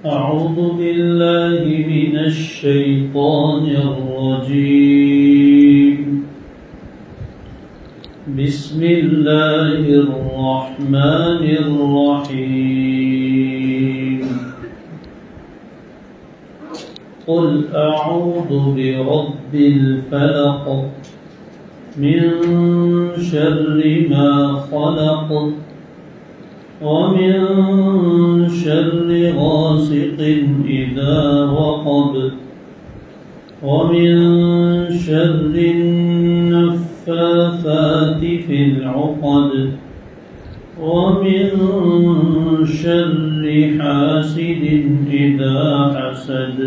أعوذ بالله من الشيطان الرجيم. بسم الله الرحمن الرحيم. قل أعوذ برب الفلق من شر ما خلق ومن شر غاسق إذا وقب ومن شر النفاثات في العقد ومن شر حاسد إذا حسد.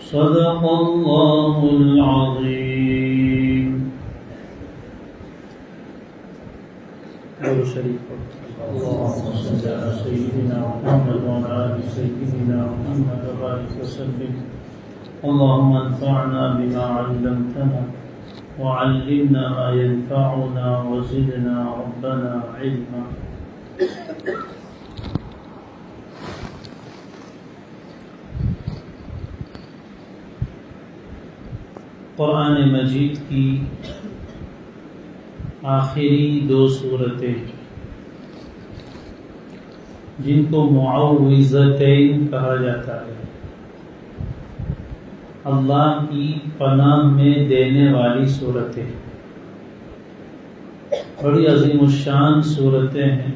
صدق الله العظيم. اللهم صل على سيدنا محمد وعلى آل سيدنا محمد وبارك وسلم. اللهم انفعنا بما علمتنا وعلمنا ما ينفعنا وزدنا ربنا علما. قرآن مجید کی آخری دو صورتیں جن کو معوذتین کہا جاتا ہے، اللہ کی پناہ میں دینے والی صورتیں، بڑی عظیم الشان صورتیں ہیں.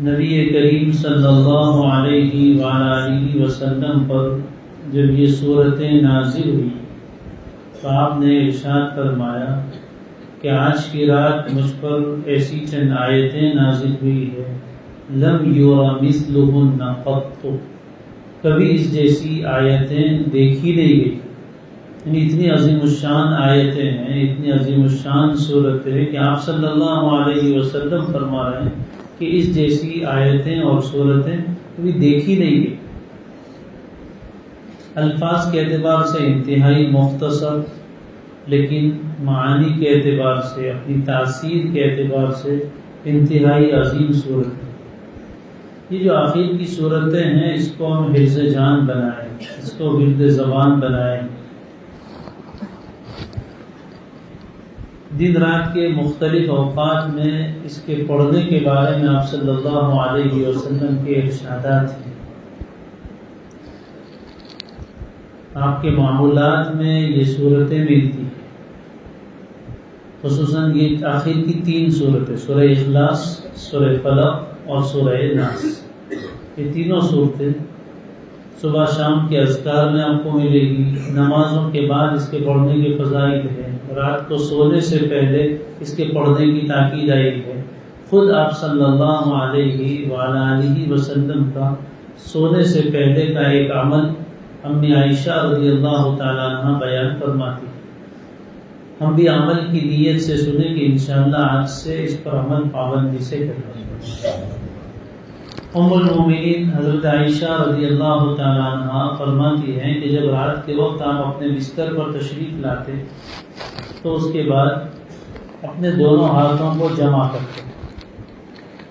نبی کریم صلی اللہ علیہ وآلہ وسلم پر جب یہ صورتیں نازل ہوئی تو آپ نے ارشاد فرمایا کہ آج کی رات مجھ پر ایسی چند آیتیں نازل ہوئی ہیں لم یرا مثلہن قط، کبھی اس جیسی آیتیں دیکھی نہیں گئی. یعنی اتنی عظیم الشان آیتیں ہیں، اتنی عظیم الشان صورتیں ہیں کہ آپ صلی اللہ علیہ وسلم فرما رہے ہیں کہ اس جیسی آیتیں اور صورتیں کبھی دیکھی نہیں گئی. الفاظ کے اعتبار سے انتہائی مختصر، لیکن معانی کے اعتبار سے، اپنی تاثیر کے اعتبار سے انتہائی عظیم صورت ہے. یہ جو آخر کی صورتیں ہیں اس کو ہم حفظ جان بنائیں، اس کو ورد زبان بنائیں. دن رات کے مختلف اوقات میں اس کے پڑھنے کے بارے میں آپ صلی اللہ علیہ وسلم کے ارشادات ہیں. آپ کے معمولات میں یہ صورتیں ملتی ہیں، خصوصاً یہ آخر کی تین صورتیں، سورہ اخلاص، سورہ فلق اور سورہ ناس. یہ تینوں صورتیں صبح شام کے اذکار میں آپ کو ملے گی. نمازوں کے بعد اس کے پڑھنے کے فضائل ہیں. رات کو سونے سے پہلے اس کے پڑھنے کی تاکید آئی ہے. خود آپ صلی اللہ علیہ وآلہ وسلم کا سونے سے پہلے کا ایک عمل امی عائشہ رضی اللہ تعالیٰ عنہ بیان فرماتی. ہم بھی عمل کی نیت سے سنیں کہ انشاءاللہ آج سے اس پر عمل پابندی سے کریں. ام المومنین حضرت عائشہ رضی اللہ تعالیٰ عنہ فرماتی ہیں کہ جب رات کے وقت آپ اپنے بستر پر تشریف لاتے تو اس کے بعد اپنے دونوں ہاتھوں کو جمع کرتے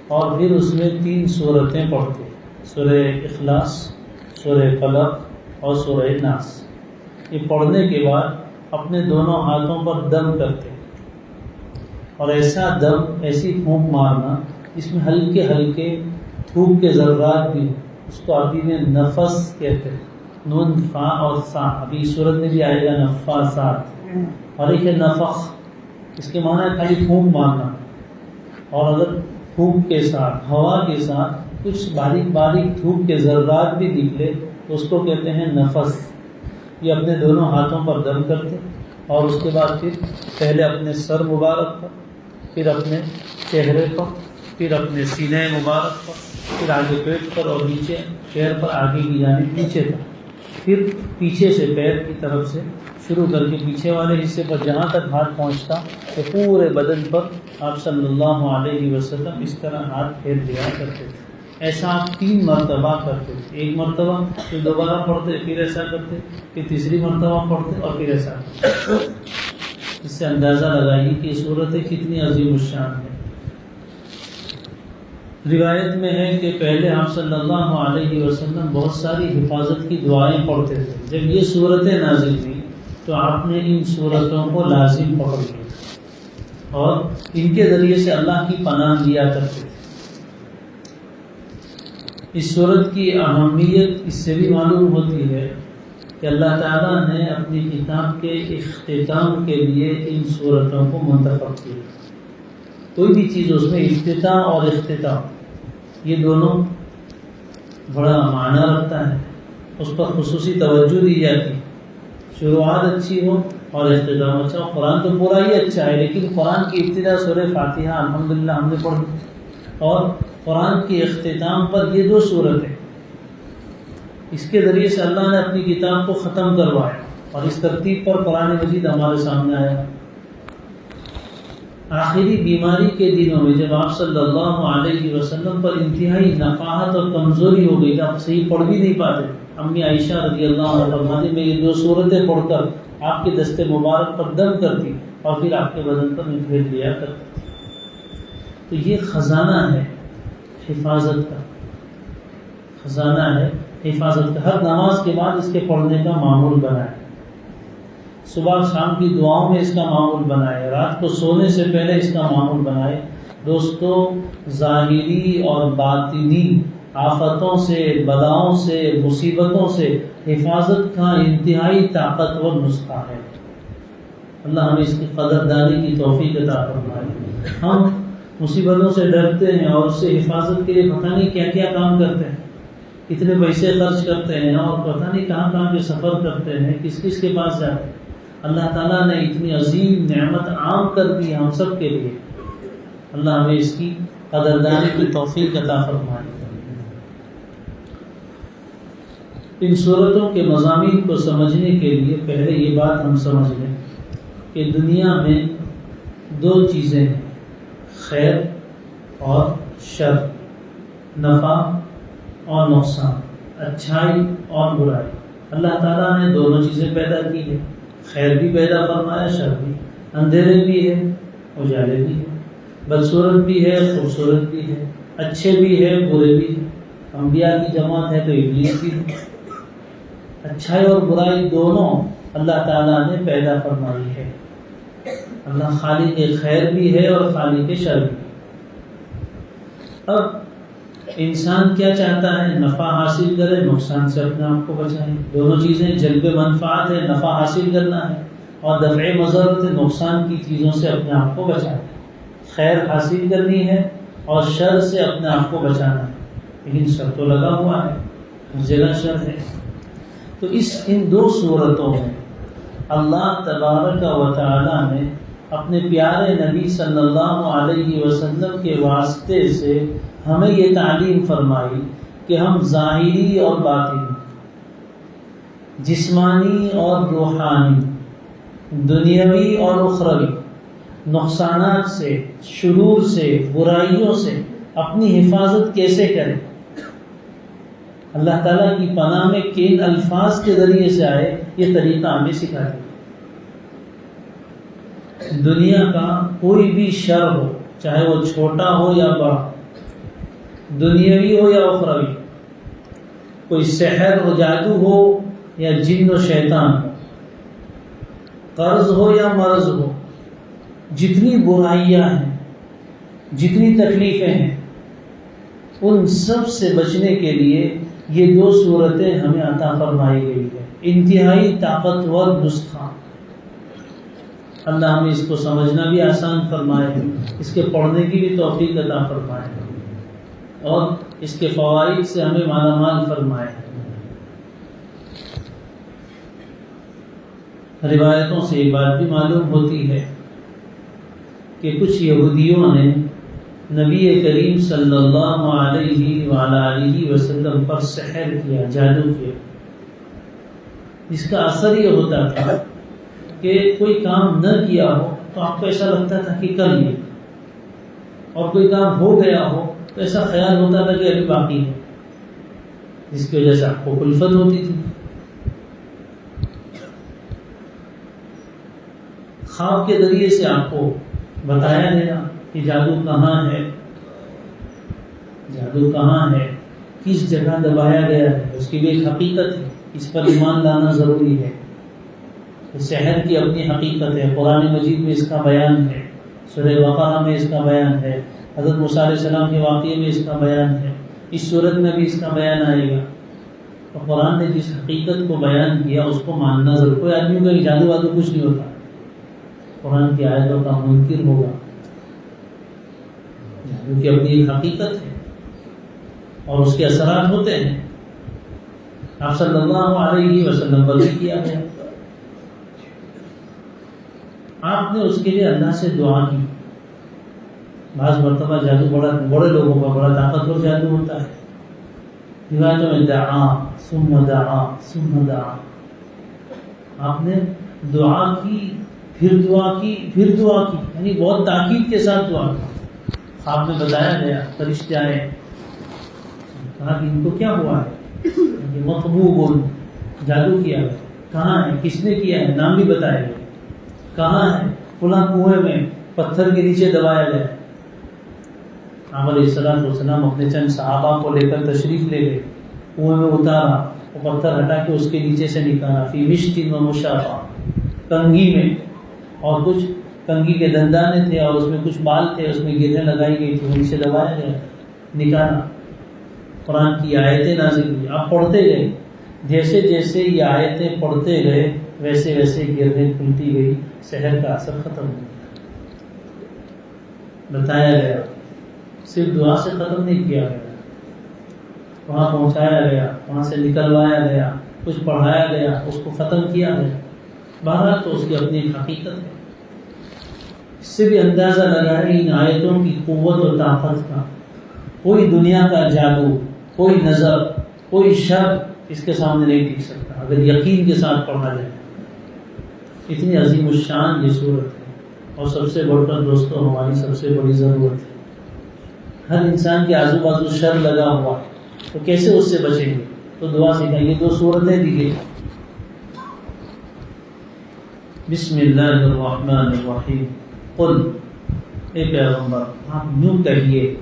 اور پھر اس میں تین صورتیں پڑھتے، سورہ اخلاص، سورہ فلق اور سورہ ناس. یہ پڑھنے کے بعد اپنے دونوں ہاتھوں پر دم کرتے اور ایسا دم، ایسی پھونک مارنا جس میں ہلکے ہلکے تھوک کے ذرات بھی ہوں. اس کو عربی میں نفس کہتے ہیں. نون فا اور سا، ابھی صورت میں بھی آئے گا نفاسات. اور ایک ہے نفخ، اس کے معنی ہے خالی پھونک مارنا. اور اگر پھونک کے ساتھ، ہوا کے ساتھ کچھ باریک باریک تھوک کے ذرات بھی نکلے تو اس کو کہتے ہیں نفس. یہ اپنے دونوں ہاتھوں پر دم کرتے اور اس کے بعد پھر پہلے اپنے سر مبارک پر، پھر اپنے چہرے پر، پھر اپنے سینے مبارک پر، پھر آگے پیٹ پر اور نیچے پیر پر آگے کی جانب نیچے تک، پھر پیچھے سے پیر کی طرف سے شروع کر کے پیچھے والے حصے پر جہاں تک ہاتھ پہنچتا تو پورے بدن پر آپ صلی اللہ علیہ وسلم اس طرح ہاتھ پھیر دیا کرتے تھے. ایسا آپ 3 مرتبہ کرتے تھے. ایک مرتبہ پھر دوبارہ پڑھتے، پھر ایسا کرتے، پھر تیسری مرتبہ پڑھتے اور پھر ایسا کرتے. اس سے اندازہ لگائیے کہ یہ صورتیں کتنی عظیم الشان ہے. روایت میں ہے کہ پہلے آپ صلی اللہ علیہ وسلم بہت ساری حفاظت کی دعائیں پڑھتے تھے. جب یہ صورتیں نازل ہوئی تو آپ نے ان صورتوں کو لازم پکڑ لیا اور ان کے ذریعے سے اللہ کی پناہ لیا کرتے تھے. اس صورت کی اہمیت اس سے بھی معلوم ہوتی ہے کہ اللہ تعالیٰ نے اپنی کتاب کے اختتام کے لیے ان صورتوں کو منتخب کیا. کوئی بھی چیز اس میں افتتاح اور اختتام یہ دونوں بڑا معنی رکھتا ہے، اس پر خصوصی توجہ دی جاتی. شروعات اچھی ہو اور اختتام اچھا ہو. قرآن تو پورا ہی اچھا ہے، لیکن قرآن کی ابتدا سورہ فاتحہ الحمدللہ ہم نے پڑھی اور قرآن کے اختتام پر یہ دو صورتیں، اس کے ذریعے سے اللہ نے اپنی کتاب کو ختم کروایا اور اس ترتیب پر قرآن مجید ہمارے سامنے آیا. آخری بیماری کے دنوں میں جب آپ صلی اللہ علیہ وسلم پر انتہائی نفاحت اور کمزوری ہو گئی، آپ صحیح پڑھ بھی نہیں پاتے، امی عائشہ رضی اللہ عنہ فرماتی میں یہ دو صورتیں پڑھ کر آپ کے دست مبارک پر دم کرتی اور پھر آپ کے بدن پر پھیر لیا کرتی. تو یہ خزانہ ہے حفاظت کا، خزانہ ہے حفاظت کا. ہر نماز کے بعد اس کے پڑھنے کا معمول بنائے، صبح شام کی دعاؤں میں اس کا معمول بنائے، رات کو سونے سے پہلے اس کا معمول بنائے. دوستو، ظاہری اور باطنی آفتوں سے، بلاؤں سے، مصیبتوں سے حفاظت کا انتہائی طاقتور نسخہ ہے. اللہ ہمیں اس کی قدردانی کی توفیق عطا فرمائے. ہم مصیبتوں سے ڈرتے ہیں اور اس سے حفاظت کے لیے پتہ نہیں کیا کیا کام کرتے ہیں، اتنے پیسے خرچ کرتے ہیں اور پتہ نہیں کہاں کہاں کے سفر کرتے ہیں، کس کس کے پاس جاتے ہیں. اللہ تعالیٰ نے اتنی عظیم نعمت عام کر دی ہم سب کے لیے. اللہ ہمیں اس کی قدردانی کی توفیق عطا فرمائے. ان صورتوں کے مضامین کو سمجھنے کے لیے پہلے یہ بات ہم سمجھ لیں کہ دنیا میں دو چیزیں ہیں، خیر اور شر، نفع اور نقصان، اچھائی اور برائی. اللہ تعالیٰ نے دونوں چیزیں پیدا کی ہیں، خیر بھی پیدا فرمایا، شر بھی. اندھیرے بھی ہے، اجالے بھی ہے، بدصورت بھی ہے، خوبصورت بھی ہے، اچھے بھی ہے، برے بھی ہے. انبیاء کی جماعت ہے تو ابلیس بھی ہے. اچھائی اور برائی دونوں اللہ تعالیٰ نے پیدا فرمائی ہے. اللہ خالق خیر بھی ہے اور خالق شر بھی. اب انسان کیا چاہتا ہے؟ نفع حاصل کرے، نقصان سے اپنے آپ کو بچائے. دونوں چیزیں، جلب منفعت ہے، نفع حاصل کرنا ہے، اور دفع مضرت ہے، نقصان کی چیزوں سے اپنے آپ کو بچانا ہے. خیر حاصل کرنی ہے اور شر سے اپنے آپ کو بچانا ہے. لیکن شر تو لگا ہوا ہے، ہر جگہ شر ہے. تو ان دو صورتوں میں اللہ تبارک و تعالی نے اپنے پیارے نبی صلی اللہ علیہ وسلم کے واسطے سے ہمیں یہ تعلیم فرمائی کہ ہم ظاہری اور باطنی، جسمانی اور روحانی، دنیاوی اور اخروی نقصانات سے، شرور سے، برائیوں سے اپنی حفاظت کیسے کریں. اللہ تعالیٰ کی پناہ میں کن الفاظ کے ذریعے سے آئے، یہ طریقہ ہمیں سکھا دیا. دنیا کا کوئی بھی شر ہو، چاہے وہ چھوٹا ہو یا بڑا، دنیاوی ہو یا اخروی، کوئی سحر و جادو ہو یا جن و شیطان ہو، قرض ہو یا مرض ہو، جتنی برائیاں ہیں، جتنی تکلیفیں ہیں، ان سب سے بچنے کے لیے یہ دو صورتیں ہمیں عطا فرمائی گئی ہے. انتہائی طاقتور نسخہ. اللہ ہمیں اس کو سمجھنا بھی آسان فرمائے، اس کے پڑھنے کی بھی توفیق عطا فرمائے اور اس کے فوائد سے ہمیں مالا مال فرمائے. روایتوں سے یہ بات بھی معلوم ہوتی ہے کہ کچھ یہودیوں نے نبی کریم صلی اللہ علیہ وآلہ وسلم پر سحر کیا، جادو کیا. جس کا اثر یہ ہوتا تھا کہ کوئی کام نہ کیا ہو تو آپ کو ایسا لگتا تھا کہ کر لیا، اور کوئی کام ہو گیا ہو تو ایسا خیال ہوتا تھا کہ ابھی باقی ہے، جس کی وجہ سے آپ کو کلفت ہوتی تھی. خواب کے ذریعے سے آپ کو بتایا گیا کہ جادو کہاں ہے، جادو کہاں ہے، کس جگہ دبایا گیا ہے، اس کی بھی ایک حقیقت ہے، اس پر ایمان لانا ضروری ہے۔ سحر کی اپنی حقیقت ہے، قرآن مجید میں اس کا بیان ہے، سورہ بقرہ میں اس کا بیان ہے، حضرت موسیٰ علیہ السلام کے واقعے میں اس کا بیان ہے، اس صورت میں بھی اس کا بیان آئے گا۔ تو قرآن نے جس حقیقت کو بیان کیا اس کو ماننا ضرور۔ کوئی آدمی کا جادو وادو کچھ نہیں ہوتا، قرآن کی آیتوں کا منکر ہوگا۔ جادو کی اپنی ایک حقیقت ہے اور اس کے اثرات ہوتے ہیں۔ آپ صلی اللہ علیہ وسلم پر بھی کیا گیا، آپ نے اس کے لیے اللہ سے دعا کی۔ بعض مرتبہ جادو بڑے لوگوں کا بڑا طاقتور جادو ہوتا ہے، روایتوں میں دعا ثم دعا ثم دعا، آپ نے دعا کی پھر دعا کی پھر دعا کی، یعنی بہت تاکید کے ساتھ دعا کی۔ آپ نے بتایا گیا، فرشتے آئے، کہا کہ ان کو کیا ہوا ہے، مطبوب جادو کیا ہے، کہاں ہے، کس نے کیا ہے، نام بھی بتایا گیا، کہاں ہے، فلاں کنویں میں پتھر کے نیچے دبایا گیا۔ آپ علیہ السلام اپنے چند صحابہ کو لے کر تشریف لے گئے، کنویں میں اتارا، وہ پتھر ہٹا کے اس کے نیچے سے نکالا، فی مشت و مشافہ، کنگھی میں، اور کچھ کنگھی کے دندانے تھے اور اس میں کچھ بال تھے، اس میں گرہیں لگائی گئی تھی، نیچے دبایا گیا، نکالا۔ قرآن کی آیتیں نازل ہوئی، آپ پڑھتے گئے، جیسے جیسے یہ آیتیں پڑھتے گئے ویسے ویسے گرہیں کھلتی گئی، سحر کا اثر ختم ہو گیا۔ بتایا گیا، صرف دعا سے ختم نہیں کیا گیا، وہاں پہنچایا گیا، وہاں سے نکلوایا گیا، کچھ پڑھایا گیا، اس کو ختم کیا گیا۔ بہرحال تو اس کی اپنی ایک حقیقت ہے۔ اس سے بھی اندازہ لگائے ان آیتوں کی قوت و طاقت کا۔ کوئی دنیا کا جادو، کوئی نظر، کوئی شر اس کے سامنے نہیں ٹک سکتا اگر یقین کے ساتھ پڑھا جائے۔ اتنی عظیم الشان یہ صورت ہے، اور سب سے بڑھ کر دوستوں ہماری سب سے بڑی ضرورت ہے۔ ہر انسان کے آزو بازو شر لگا ہوا ہے، تو کیسے اس سے بچیں گے؟ تو دعا سکھائیں، یہ دو صورتیں دیکھیے۔ بسم اللہ الرحمن الرحیم، قل، اے پیغمبر آپ یوں کہیے،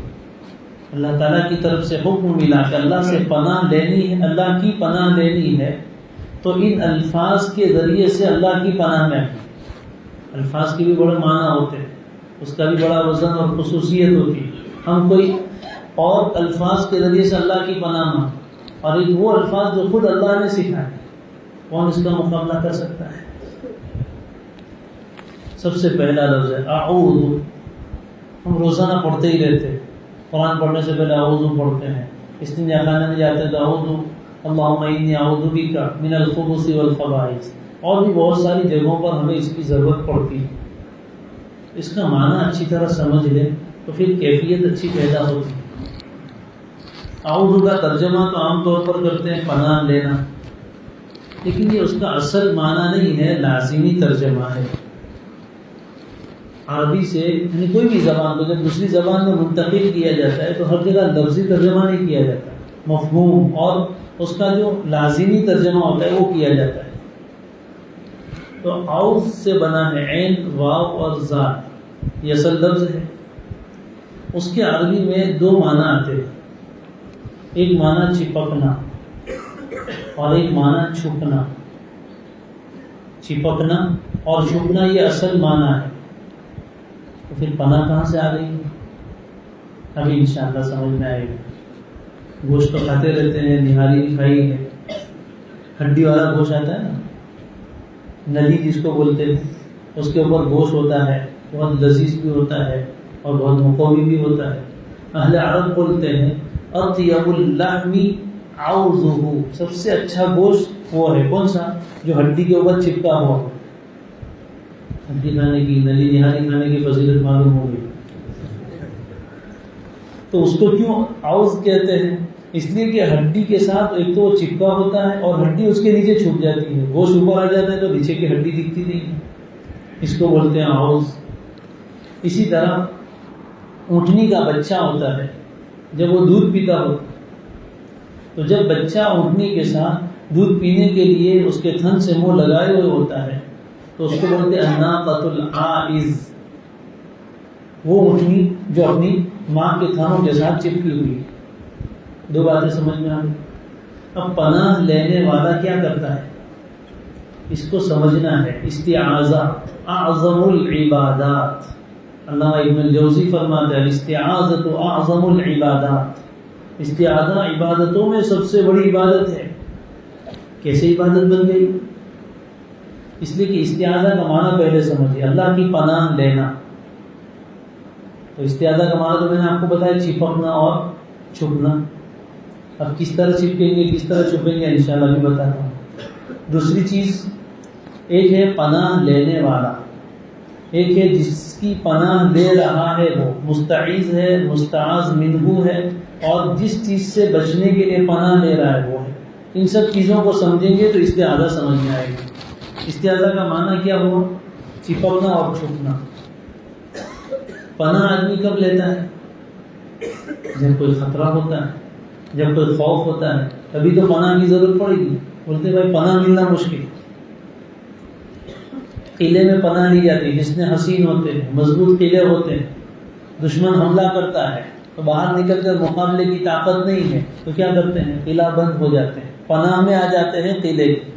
اللہ تعالیٰ کی طرف سے حکم ملا کہ اللہ سے پناہ لینی ہے، اللہ کی پناہ لینی ہے، تو ان الفاظ کے ذریعے سے اللہ کی پناہ میں آئیے۔ الفاظ کے بھی بڑے معنی ہوتے ہیں، اس کا بھی بڑا وزن اور خصوصیت ہوتی ہے۔ ہم کوئی اور الفاظ کے ذریعے سے اللہ کی پناہ مانگیں، اور ایک وہ الفاظ جو خود اللہ نے سکھائے، کون اس کا مقابلہ کر سکتا ہے؟ سب سے پہلا لفظ ہے اعوذ۔ ہم روزانہ پڑھتے ہی رہتے ہیں، قرآن پڑھنے سے پہلے اعوذ پڑھتے ہیں، استنجا خانے میں جاتے ہیں تو اعوذ اللہم انی اعوذ بک من الخبث والخبائث، اور بھی بہت ساری جگہوں پر ہمیں اس کی ضرورت پڑتی ہے۔ اس کا معنی اچھی طرح سمجھ لیں تو پھر کیفیت اچھی پیدا ہوتی ہے۔ اعوذ کا ترجمہ تو عام طور پر کرتے ہیں پناہ لینا، لیکن یہ اس کا اصل معنی نہیں ہے، لازمی ترجمہ ہے۔ عربی سے یعنی کوئی بھی زبان کو جب دوسری زبان میں منتقل کیا جاتا ہے تو ہر جگہ لفظی ترجمہ نہیں کیا جاتا، مفہوم اور اس کا جو لازمی ترجمہ ہوتا ہے وہ کیا جاتا ہے۔ تو اعوذ سے بنا ہے عین، واو اور ذال، یہ اصل لفظ ہے۔ اس کے عربی میں دو معنی آتے ہیں، ایک معنی چپکنا اور ایک معنی چھپنا۔ چپکنا اور چھپنا یہ اصل معنی ہے۔ تو پھر پناہ کہاں سے آ گئی؟ ابھی انشاءاللہ سمجھ میں آئے گا۔ گوشت تو کھاتے رہتے ہیں، نہاری بھی کھائی ہے، ہڈی والا گوشت آتا ہے نا، نلی جس کو بولتے ہیں، اس کے اوپر گوشت ہوتا ہے، بہت لذیذ بھی ہوتا ہے اور بہت مقوی بھی ہوتا ہے۔ اہل عرب بولتے ہیں اطیب اللحم عوضہ، سب سے اچھا گوشت وہ ہے کون سا؟ جو ہڈی کے اوپر چپکا ہوا ہو۔ ہڈی کھانے کی، نلی نہاری کھانے کی فضیلت معلوم ہوگی۔ تو اس کو کیوں عوض کہتے ہیں؟ اس لیے کہ ہڈی کے ساتھ ایک تو وہ چپکا ہوتا ہے اور ہڈی اس کے نیچے چھپ جاتی ہے، گوشت اوپر آ جاتا ہے تو نیچے کی ہڈی دکھتی نہیں ہے، اس کو بولتے ہیں عوض۔ اسی طرح اونٹنی کا بچہ ہوتا ہے، جب وہ دودھ پیتا ہو تو جب بچہ اونٹنی کے ساتھ دودھ پینے کے لیے اس کے تھن سے منہ لگائے ہوئے ہوتا ہے تو اس کو بولتے ہیں الناقۃ العائز، وہ اونٹنی جو اپنی ماں کے تھنوں کے ساتھ چپکی ہوئی۔ دو باتیں سمجھ میں آ گئی. اب پناہ لینے والا کیا کرتا ہے اس کو سمجھنا ہے. استعاذہ اعظم العبادات. علامہ ابن الجوزی فرماتے ہیں الاستعاذۃ اعظم العبادات. استعاذہ عبادتوں میں سب سے بڑی عبادت ہے. کیسے عبادت بن گئی؟ اس لیے کہ استعاذہ کا معنی پہلے سمجھیے، اللہ کی پناہ لینا. تو استعاذہ کا معنی تو میں نے آپ کو بتایا چپکنا اور چھپنا. اب کس طرح چپکیں گے کس طرح چھپیں گے انشاءاللہ بھی بتاتا ہوں. دوسری چیز، ایک ہے پناہ لینے والا، ایک ہے جس کی پناہ لے رہا ہے وہ مستعیذ ہے، مستعاذ منہ ہے، اور جس چیز سے بچنے کے لیے پناہ لے رہا ہے وہ ہے. ان سب چیزوں کو سمجھیں گے تو استعاذہ سمجھ میں آئے گی. استعاذہ کا معنی کیا ہوا؟ چپکنا اور چھپنا. پناہ آدمی کب لیتا ہے؟ جب کوئی خطرہ ہوتا ہے، جب کوئی خوف ہوتا ہے، تبھی تو پناہ کی ضرورت پڑے گی. بولتے بھائی پناہ ملنا مشکل. قلعے میں پناہ لی جاتی ہے جس میں حصین ہوتے ہیں، مضبوط قلعے ہوتے ہیں، دشمن حملہ کرتا ہے تو باہر نکل کر مقابلے کی طاقت نہیں ہے تو کیا کرتے ہیں؟ قلعہ بند ہو جاتے ہیں، پناہ میں آ جاتے ہیں قلعے کی.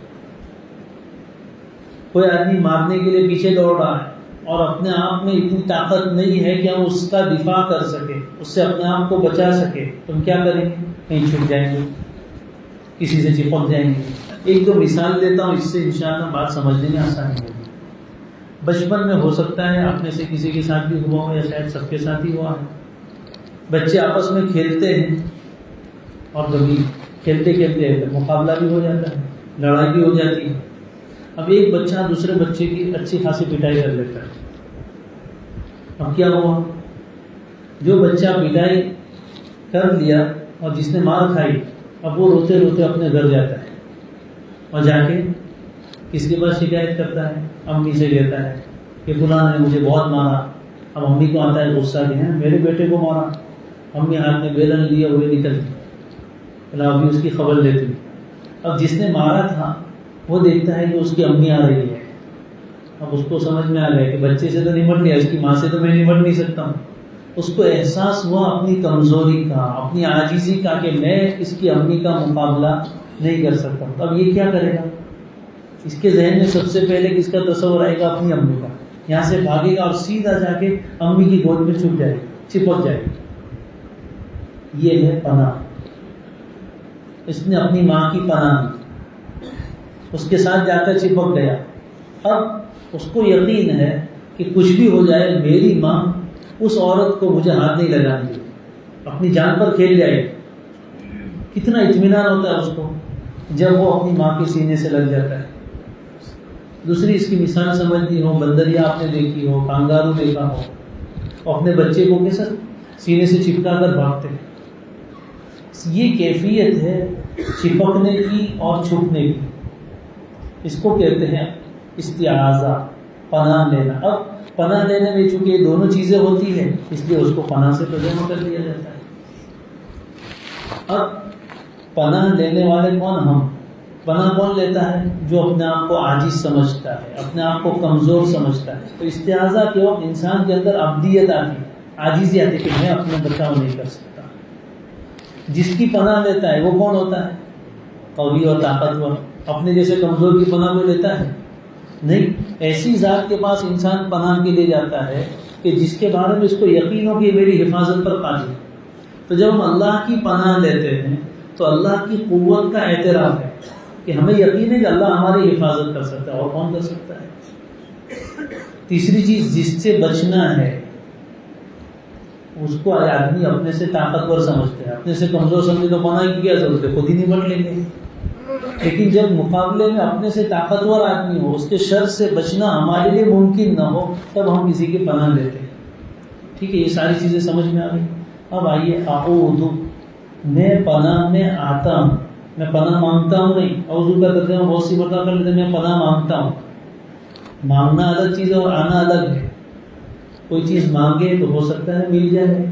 کوئی آدمی مارنے کے لیے پیچھے دوڑ رہا ہے اور اپنے آپ میں اتنی طاقت نہیں ہے کہ ہم اس کا دفاع کر سکے، اس سے اپنے آپ کو بچا سکے، تو ہم کیا کریں گے؟ کہیں چھپ جائیں گے، کسی سے چپک جائیں گے. ایک دو مثال دیتا ہوں، اس سے انشاءاللہ بات سمجھنے میں آسانی ہوگی. بچپن میں ہو سکتا ہے آپ میں سے کسی کے ساتھ بھی ہوا ہو یا شاید سب کے ساتھ ہی ہوا ہے. بچے آپس میں کھیلتے ہیں اور کبھی کھیلتے کھیلتے مقابلہ بھی ہو جاتا ہے، لڑائی بھی ہو جاتی ہے. اب ایک بچہ دوسرے بچے کی اچھی خاصی پٹائی کر لیتا ہے. اب کیا ہوا؟ جو بچہ پٹائی کر لیا اور جس نے مار کھائی، اب وہ روتے روتے اپنے گھر جاتا ہے اور جا کے کس کے پاس شکایت کرتا ہے؟ امی سے کہتا ہے کہ فلاں نے مجھے بہت مارا. اب امی کو آتا ہے غصہ کہ میرے بیٹے کو مارا. امی ہاتھ میں بیلن لیے ہوئے نکلتی، ابھی اس کی خبر لیتی. اب جس نے مارا تھا وہ دیکھتا ہے کہ اس کی امی آ رہی ہے. اب اس کو سمجھ میں آ گیا کہ بچے سے تو نمٹ لیا، اس کی ماں سے تو میں نمٹ نہیں سکتا ہوں. اس کو احساس ہوا اپنی کمزوری کا، اپنی عاجزی کا، کہ میں اس کی امی کا مقابلہ نہیں کر سکتا. اب یہ کیا کرے گا؟ اس کے ذہن میں سب سے پہلے کس کا تصور آئے گا؟ اپنی امی کا. یہاں سے بھاگے گا اور سیدھا جا کے امی کی گود میں چھپ جائے گا، چپک جائے گا. یہ ہے پناہ. اس نے اپنی ماں کی پناہ لی، اس کے ساتھ جا کر چپک گیا. اب اس کو یقین ہے کہ کچھ بھی ہو جائے میری ماں اس عورت کو مجھے ہاتھ نہیں لگانے گی، اپنی جان پر کھیل جائے گی. کتنا اطمینان ہوتا ہے اس کو جب وہ اپنی ماں کے سینے سے لگ جاتا ہے. دوسری اس کی مثال سمجھنی ہو، بندریا آپ نے دیکھی ہو، کانگارو دیکھا ہو، اور اپنے بچے کو کیسا سینے سے چپکا کر بھاگتے ہیں. یہ کیفیت ہے چپکنے کی اور چھپنے کی. اس کو کہتے ہیں استعاذہ، پناہ لینا. اب پناہ لینے میں چونکہ یہ دونوں چیزیں ہوتی ہیں اس لیے اس کو پناہ سے ترجمہ کر دیا جاتا ہے. اب پناہ لینے والے کون؟ ہم. پناہ کون لیتا ہے؟ جو اپنے آپ کو عاجز سمجھتا ہے، اپنے آپ کو کمزور سمجھتا ہے. تو استعاذہ کے وقت انسان کے اندر عبدیت آتی ہے، عاجزی آتی ہے کہ میں اپنا بچاؤ نہیں کر سکتا. جس کی پناہ لیتا ہے وہ کون ہوتا ہے؟ قوی اور طاقتور. اپنے جیسے کمزور کی پناہ کو لیتا ہے نہیں. ایسی ذات کے پاس انسان پناہ کے لیے جاتا ہے کہ جس کے بارے میں اس کو یقین ہو کہ میری حفاظت پر قادر ہے. تو جب ہم اللہ کی پناہ لیتے ہیں تو اللہ کی قوت کا اعتراف ہے کہ ہمیں یقین ہے کہ اللہ ہماری حفاظت کر سکتا ہے، اور کون کر سکتا ہے. تیسری چیز، جس سے بچنا ہے اس کو آدمی اپنے سے طاقتور سمجھتے ہیں، اپنے سے کمزور سمجھے تو پناہ کی کیا ضرورت ہے، خود ہی نمٹ لیں گے. لیکن جب مقابلے میں اپنے سے طاقتور آدمی ہو، اس کے شر سے بچنا ہمارے لیے ممکن نہ ہو، تب ہم کسی کی پناہ لیتے ہیں. ٹھیک ہے، یہ ساری چیزیں سمجھ میں آ گئی. اب آئیے اعوذ، میں پناہ میں آتا ہوں. میں پناہ مانگتا ہوں نہیں، اعوذ کا ترجمہ بہت سی مرتبہ کر لیتے ہیں، میں پناہ مانگتا ہوں. مانگنا الگ چیز ہے اور آنا الگ ہے. کوئی چیز مانگے تو ہو سکتا ہے مل جائے،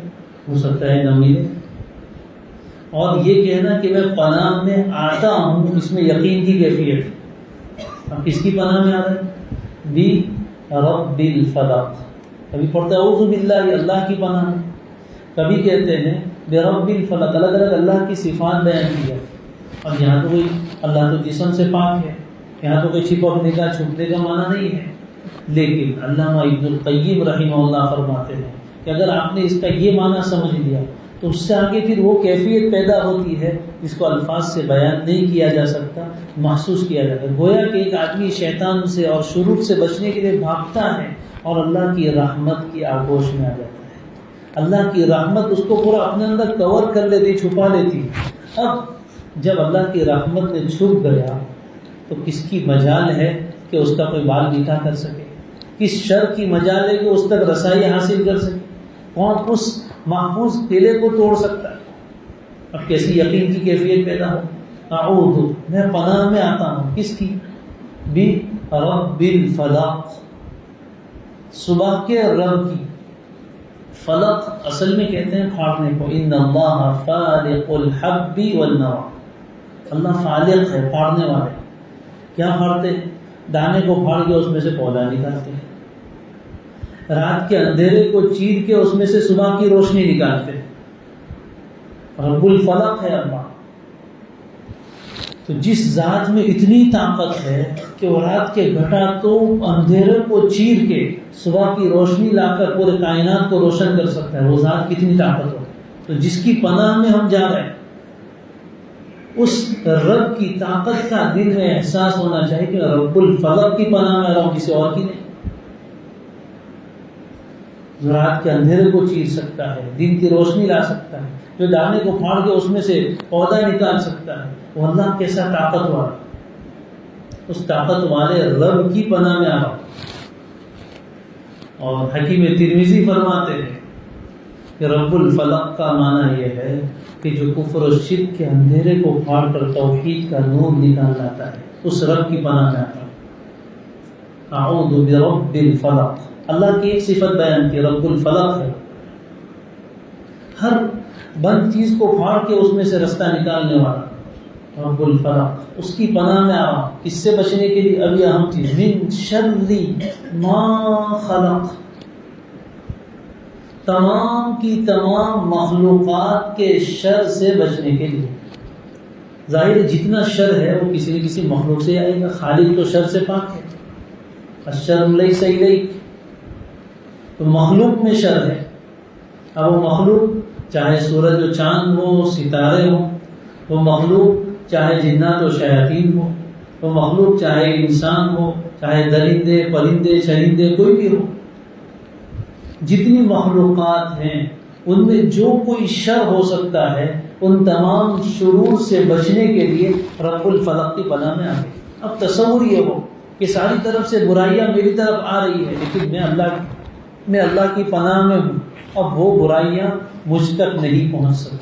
ہو سکتا ہے نہ ملے. اور یہ کہنا کہ میں پناہ میں آتا ہوں، اس میں یقین کی کیفیت ہے. اب کس کی پناہ میں آ رہا ہے؟ بی رب الفلق. کبھی پڑھتا ہے اعوذ باللہ، اللہ کی پناہ. کبھی کہتے ہیں برب الفلق، الگ الگ اللہ کی صفات بیان کی جائے. اب یہاں تو کوئی اللہ تو جسم سے پاک ہے، یہاں تو کوئی چھپنے کا چھپنے کا معنی نہیں ہے. لیکن علامہ ابن القیم رحمہ اللہ فرماتے ہیں کہ اگر آپ نے اس کا یہ معنی سمجھ لیا تو اس سے آگے پھر وہ کیفیت پیدا ہوتی ہے جس کو الفاظ سے بیان نہیں کیا جا سکتا، محسوس کیا جاتا ہے. گویا کہ ایک آدمی شیطان سے اور شرور سے بچنے کے لیے بھاگتا ہے اور اللہ کی رحمت کی آغوش میں آ جاتا ہے. اللہ کی رحمت اس کو پورا اپنے اندر کور کر لیتی، چھپا لیتی. اب جب اللہ کی رحمت نے چھپ گیا تو کس کی مجال ہے کہ اس کا کوئی بال نکاح کر سکے؟ کس شر کی مجال ہے کہ اس تک رسائی حاصل کر سکے؟ کون اس محفوظ قلعے کو توڑ سکتا ہے؟ اب کیسی یقین کی کیفیت پیدا ہو. اعوذ، میں پناہ میں آتا ہوں کس کی؟ برب الفلق، صبح کے رب کی. فلق اصل میں کہتے ہیں پھاڑنے کو. ان اللہ فالق الحب والنوى، اللہ فالق ہے، پھاڑنے والے. کیا پھاڑتے ہیں؟ دانے کو پھاڑ کے اس میں سے پودا نکالتے ہیں. رات کے اندھیرے کو چیر کے اس میں سے صبح کی روشنی نکالتے ہیں. رب الفلق ہے اللہ. تو جس ذات میں اتنی طاقت ہے کہ وہ رات کے گھٹا تو اندھیرے کو چیر کے صبح کی روشنی لا کر پورے کائنات کو روشن کر سکتا ہے، وہ ذات کتنی طاقت ہو. تو جس کی پناہ میں ہم جا رہے ہیں اس رب کی طاقت کا دل میں احساس ہونا چاہیے کہ رب الفلق کی پناہ میں رہا ہوں، کسی اور کی نہیں. جو رات کے اندھیرے کو چیر سکتا ہے، دن کی روشنی لا سکتا ہے، جو دانے کو پھاڑ کے اس میں سے پودا نکال سکتا ہے، وہ اللہ کیسا طاقت والا. اس طاقت والے رب کی پناہ میں آ رہا. اور حکیم ترمذی فرماتے ہیں کہ رب الفلق کا معنی یہ ہے کہ جو کفر و شرک کے اندھیرے کو پھاڑ کر توحید کا نور نکال لاتا ہے، اس رب کی پناہ میں آتا ہے. اعوذ برب الفلق، اللہ کی ایک صفت بیان کی، رب الفلق ہے. ہر بند چیز کو پھاڑ کے اس میں سے رستہ نکالنے والا رب الفلق. اس کی پناہ میں آ. اس سے بچنے کے لیے ابھی اہم چیز، من شر ما خلق، تمام کی تمام مخلوقات کے شر سے بچنے کے لیے. ظاہر جتنا شر ہے وہ کسی نہ کسی مخلوق سے آئے گا. خالق تو شر سے پاک ہے. الشر لیس الیک، تو مخلوق میں شر ہے. اب وہ مخلوق چاہے سورج و چاند ہو، ستارے ہوں، وہ مخلوق چاہے جنات و شیاطین ہو، وہ مخلوق چاہے انسان ہو، چاہے درندے پرندے چرندے کوئی بھی ہو. جتنی مخلوقات ہیں ان میں جو کوئی شر ہو سکتا ہے ان تمام شرور سے بچنے کے لیے رب الفلق کی پناہ میں آ گئے. اب تصور یہ ہو کہ ساری طرف سے برائیاں میری طرف آ رہی ہے لیکن میں اللہ کی پناہ میں ہوں. اب وہ برائیاں مجھ تک نہیں پہنچ سکتی.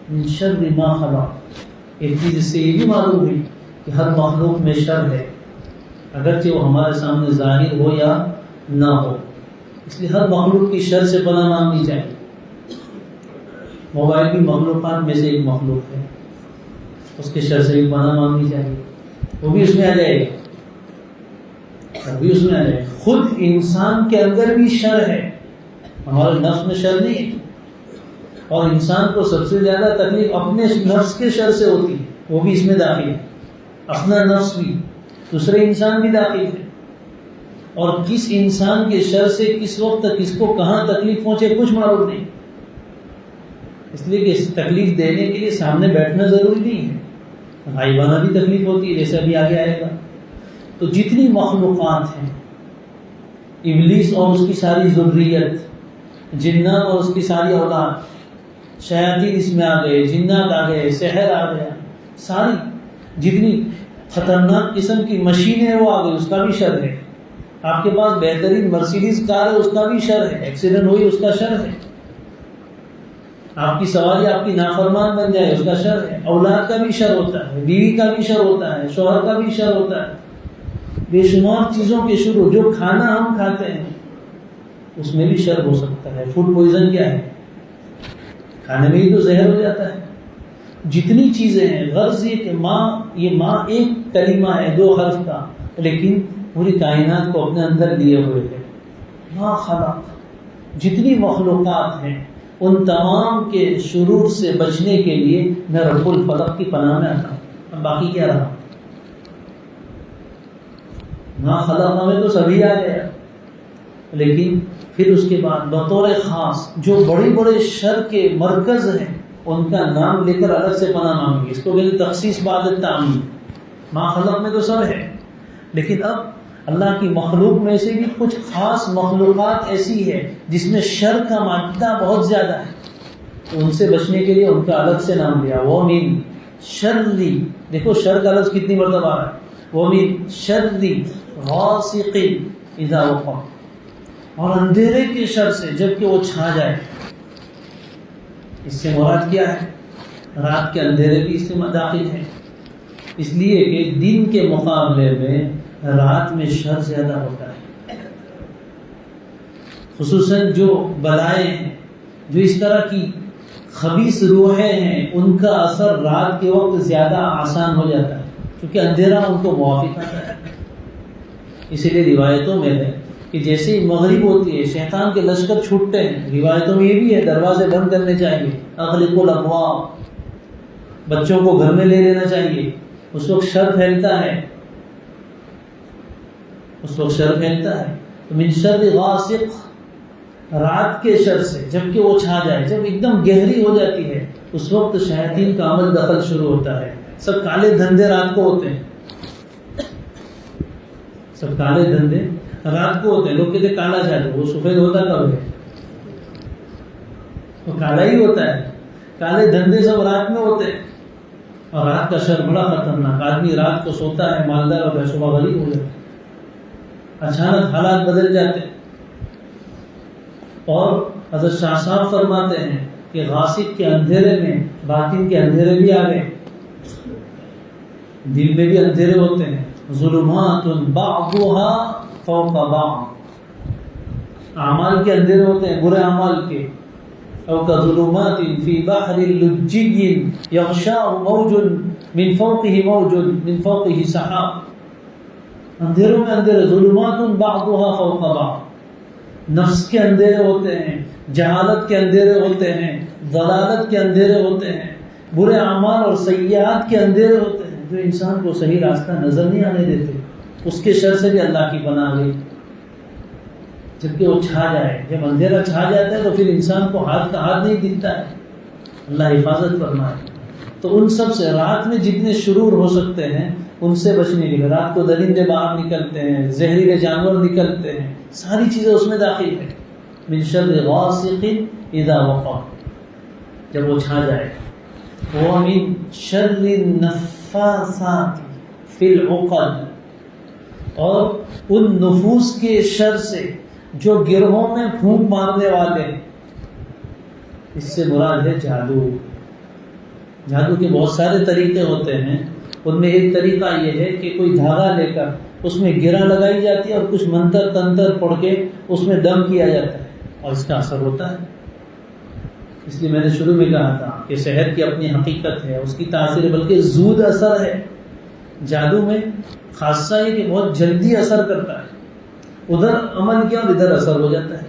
من شر ما خلق، ایک چیز اس سے یہ بھی معلوم ہوئی کہ ہر مخلوق میں شر ہے، اگرچہ وہ ہمارے سامنے ظاہر ہو یا نہ ہو. اس لیے ہر مخلوق کی شر سے پناہ مانگنی چاہیے. موبائل بھی مخلوقات میں سے ایک مخلوق ہے، اس کے شر سے بھی پناہ مانگنی چاہیے. وہ بھی اس میں آ جائے گا، بھی اس میں آ جائے گا. خود انسان کے اندر بھی شر ہے، ہمارے نفس میں شر نہیں ہے. اور انسان کو سب سے زیادہ تکلیف اپنے نفس کے شر سے ہوتی ہے، وہ بھی اس میں داخل ہے. اپنا نفس بھی، دوسرے انسان بھی داخل ہے. اور کس انسان کے شر سے کس وقت کس کو کہاں تکلیف پہنچے کچھ معلوم نہیں. اس لیے کہ تکلیف دینے کے لیے سامنے بیٹھنا ضروری نہیں ہے. غائبانہ بھی تکلیف ہوتی ہے جیسے ابھی آگے آئے گا. تو جتنی مخلوقات ہیں، ابلیس اور اس کی ساری ذریت، جنات اور اس کی ساری اولاد، شیاطین اس میں آ گئے، جنات آ گئے، سحر آ گیا، ساری جتنی خطرناک قسم کی مشینیں وہ آ گئی، اس کا بھی شر ہے. آپ کے پاس بہترین مرسیڈیز کار ہے، اس کا بھی شر ہے. ایکسیڈنٹ ہوئی، اس کا شر ہے. آپ کی سواری آپ کی نافرمان بن جائے، اس کا شر ہے. اولاد کا بھی شر ہوتا ہے، بیوی کا بھی شر ہوتا ہے، شوہر کا بھی شر ہوتا ہے. بے شمار چیزوں کے شروع، جو کھانا ہم کھاتے ہیں اس میں بھی شر ہو سکتا ہے. فوڈ پوائزن کیا ہے؟ کھانے میں ہی تو زہر ہو جاتا ہے. جتنی چیزیں ہیں، غرض یہ کہ یہ ماں ایک کلمہ ہے 2 حرف کا، لیکن پوری کائنات کو اپنے اندر لیے ہوئے ہے. ما خلق، جتنی مخلوقات ہیں ان تمام کے شرور سے بچنے کے لیے میں رب الفلق کی پناہ میں آتا ہوں. اب باقی کیا رہا؟ ماں خلق میں تو سبھی آ گیا، لیکن پھر اس کے بعد بطور خاص جو بڑے بڑے شر کے مرکز ہیں ان کا نام لے کر الگ سے پناہ مانگی. اس کو کہتے تخصیص بعد التعمیم. ماں خلق میں تو سب ہے، لیکن اب اللہ کی مخلوق میں سے بھی کچھ خاص مخلوقات ایسی ہے جس میں شر کا مادہ بہت زیادہ ہے، تو ان سے بچنے کے لیے ان کا الگ سے نام لیا. وَمِن شَرِّ، دیکھو شر کا لفظ کتنی مرتبہ ہے. وَمِن شَرِّ غَاسِقٍ اِذَا وَقَبَ، اور اندھیرے کے شر سے جب کہ وہ چھا جائے. اس سے مراد کیا ہے؟ رات کے اندھیرے بھی اس میں داخل ہے، اس لیے کہ دن کے مقابلے میں رات میں شر زیادہ ہوتا ہے. خصوصاً جو بلائیں ہیں، جو اس طرح کی خبیث روحیں ہیں، ان کا اثر رات کے وقت زیادہ آسان ہو جاتا ہے کیونکہ اندھیرا ان کو موافق آتا ہے. اسی لیے روایتوں میں ہے کہ جیسے ہی مغرب ہوتی ہے شیطان کے لشکر چھوٹتے ہیں. روایتوں میں یہ بھی ہے دروازے بند کرنے چاہیے، اغلقوا الابواب، بچوں کو گھر میں لے لینا چاہیے. اس وقت شر پھیلتا ہے، اس وقت شر پھیلتا ہے. تو من شر غاسق، رات کے شر سے جب کہ وہ چھا جائے، جب ایک دم گہری ہو جاتی ہے اس وقت شیاطین کا عمل دخل شروع ہوتا ہے. سب کالے دھندے رات کو ہوتے ہیں، سب کالے دھندے رات کو ہوتے ہیں. لوگ کہتے کالا جادو، وہ سفید ہوتا کب ہے؟ وہ کالا ہی ہوتا ہے. کالے دھندے سب رات میں ہوتے ہیں، اور رات کا شر بڑا خطرناک. آدمی رات کو سوتا ہے مالدار اور صبح غریب ہو جاتا ہے، اچانک حالات بدل جاتے ہیں. اور حضرت شاہ صاحب فرماتے ہیں کہ غاسق کے اندھیرے میں باطن کے اندھیرے بھی آ گئے، دل میں بھی اندھیرے ہوتے ہیں. ظلمات بعضها فوق بعض، اعمال کے اندھیرے ہوتے ہیں، برے اعمال کے. او كظلمات في بحر لجي يغشاه موج من فوقه موج من فوقه سحاب. اندھیروں میں اندھیرے، ظلمات بعضها فوق بعض. نفس کے اندھیرے ہوتے ہیں، جہالت کے اندھیرے ہوتے ہیں، ضلالت کے اندھیرے ہوتے ہیں، برے اعمال اور سیئات کے اندھیرے ہوتے ہیں جو انسان کو صحیح راستہ نظر نہیں آنے دیتے. اس کے شر سے بھی اللہ کی پناہ لی. جبکہ وہ چھا جائے، جب اندھیرا چھا جاتا ہے تو پھر انسان کو ہاتھ کا ہاتھ نہیں دکھتا ہے. اللہ حفاظت فرمائے. تو ان سب سے رات میں جتنے شرور ہو سکتے ہیں ان سے بچنے کے لیے رات کو درندے باہر نکلتے ہیں، زہریلے جانور نکلتے ہیں، ساری چیزیں اس میں داخل ہیں. من شر غاسق اذا وقب، جب وہ چھا جائے. ومن شر النفاثات فی العقد، اور ان نفوس کے شر سے جو گرہوں میں پھونک مارنے والے. اس سے مراد ہے جادو. جادو کے بہت سارے طریقے ہوتے ہیں، ان میں ایک طریقہ یہ ہے کہ کوئی دھاگا لے کر اس میں گرہ لگائی جاتی ہے اور کچھ منتر تنتر پڑھ کے اس میں دم کیا جاتا ہے اور اس کا اثر ہوتا ہے. اس لیے میں نے شروع میں کہا تھا کہ شہر کی اپنی حقیقت ہے، اس کی تاثیر ہے، بلکہ زود اثر ہے. جادو میں خاصہ ہے کہ بہت جلدی اثر کرتا ہے، ادھر عمل کیا اور ادھر اثر ہو جاتا ہے.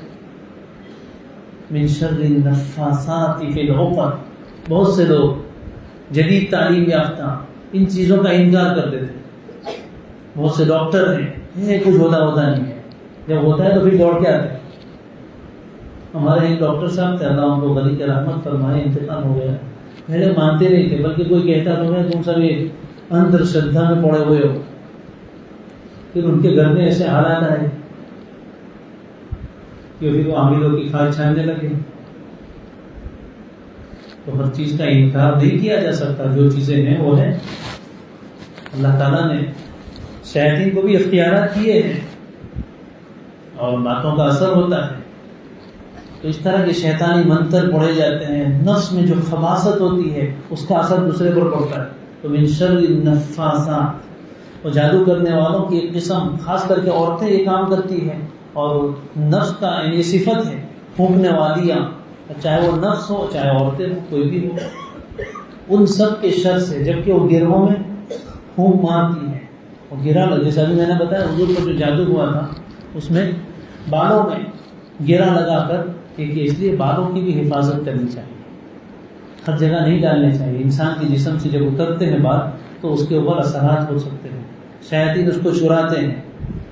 من شر النفاثات فی العقد. بہت سے لوگ جدید تعلیم یافتہ ان چیزوں کا انکار کر دیتے ہیں. بہت سے ڈاکٹر ہیں کچھ ہوتا نہیں ہے، جب ہوتا ہے تو پھر دوڑ کے آتے ہیں. ہمارے ایک ڈاکٹر صاحب تھے، اللہ ان کو غنی کے رحمت فرمائے، انتقال ہو گیا. پہلے مانتے نہیں تھے، بلکہ کوئی کہتا تو تم سب ایک اندر شردھا میں پڑے ہوئے ہو. پھر ان کے گھر میں ایسے حالات آئے کہ پھر وہ امیروں کی کھال چھاننے لگے. تو ہر چیز کا انکار نہیں کیا جا سکتا، جو چیزیں ہیں وہ ہیں. اللہ تعالیٰ نے شیاطین کو بھی اختیارات کیے ہیں اور باتوں کا اثر ہوتا ہے. تو اس طرح کے شیطانی منتر پڑھے جاتے ہیں، نفس میں جو خباثت ہوتی ہے اس کا اثر دوسرے پر پڑتا ہے. تو من شر النفاثات، اور جادو کرنے والوں کی ایک قسم، خاص کر کے عورتیں یہ کام کرتی ہیں، اور نفس کا یہ صفت ہے پھونکنے والیاں، چاہے وہ نفس ہو چاہے عورتیں ہو، کوئی بھی ہو. ان سب کے شر سے جبکہ وہ گرہوں میں پھونک مارتی ہیں. اور گرہ جیسا بھی میں نے بتایا حضور پر جو جادو ہوا تھا اس میں بالوں میں گرہ لگا کر کہ اس لیے بالوں کی بھی حفاظت کرنی چاہیے، ہر جگہ نہیں ڈالنے چاہیے۔ انسان کے جسم سے جب اترتے ہیں بال تو اس کے اوپر اثرات ہو سکتے ہیں، شیاطین اس کو چراتے ہیں،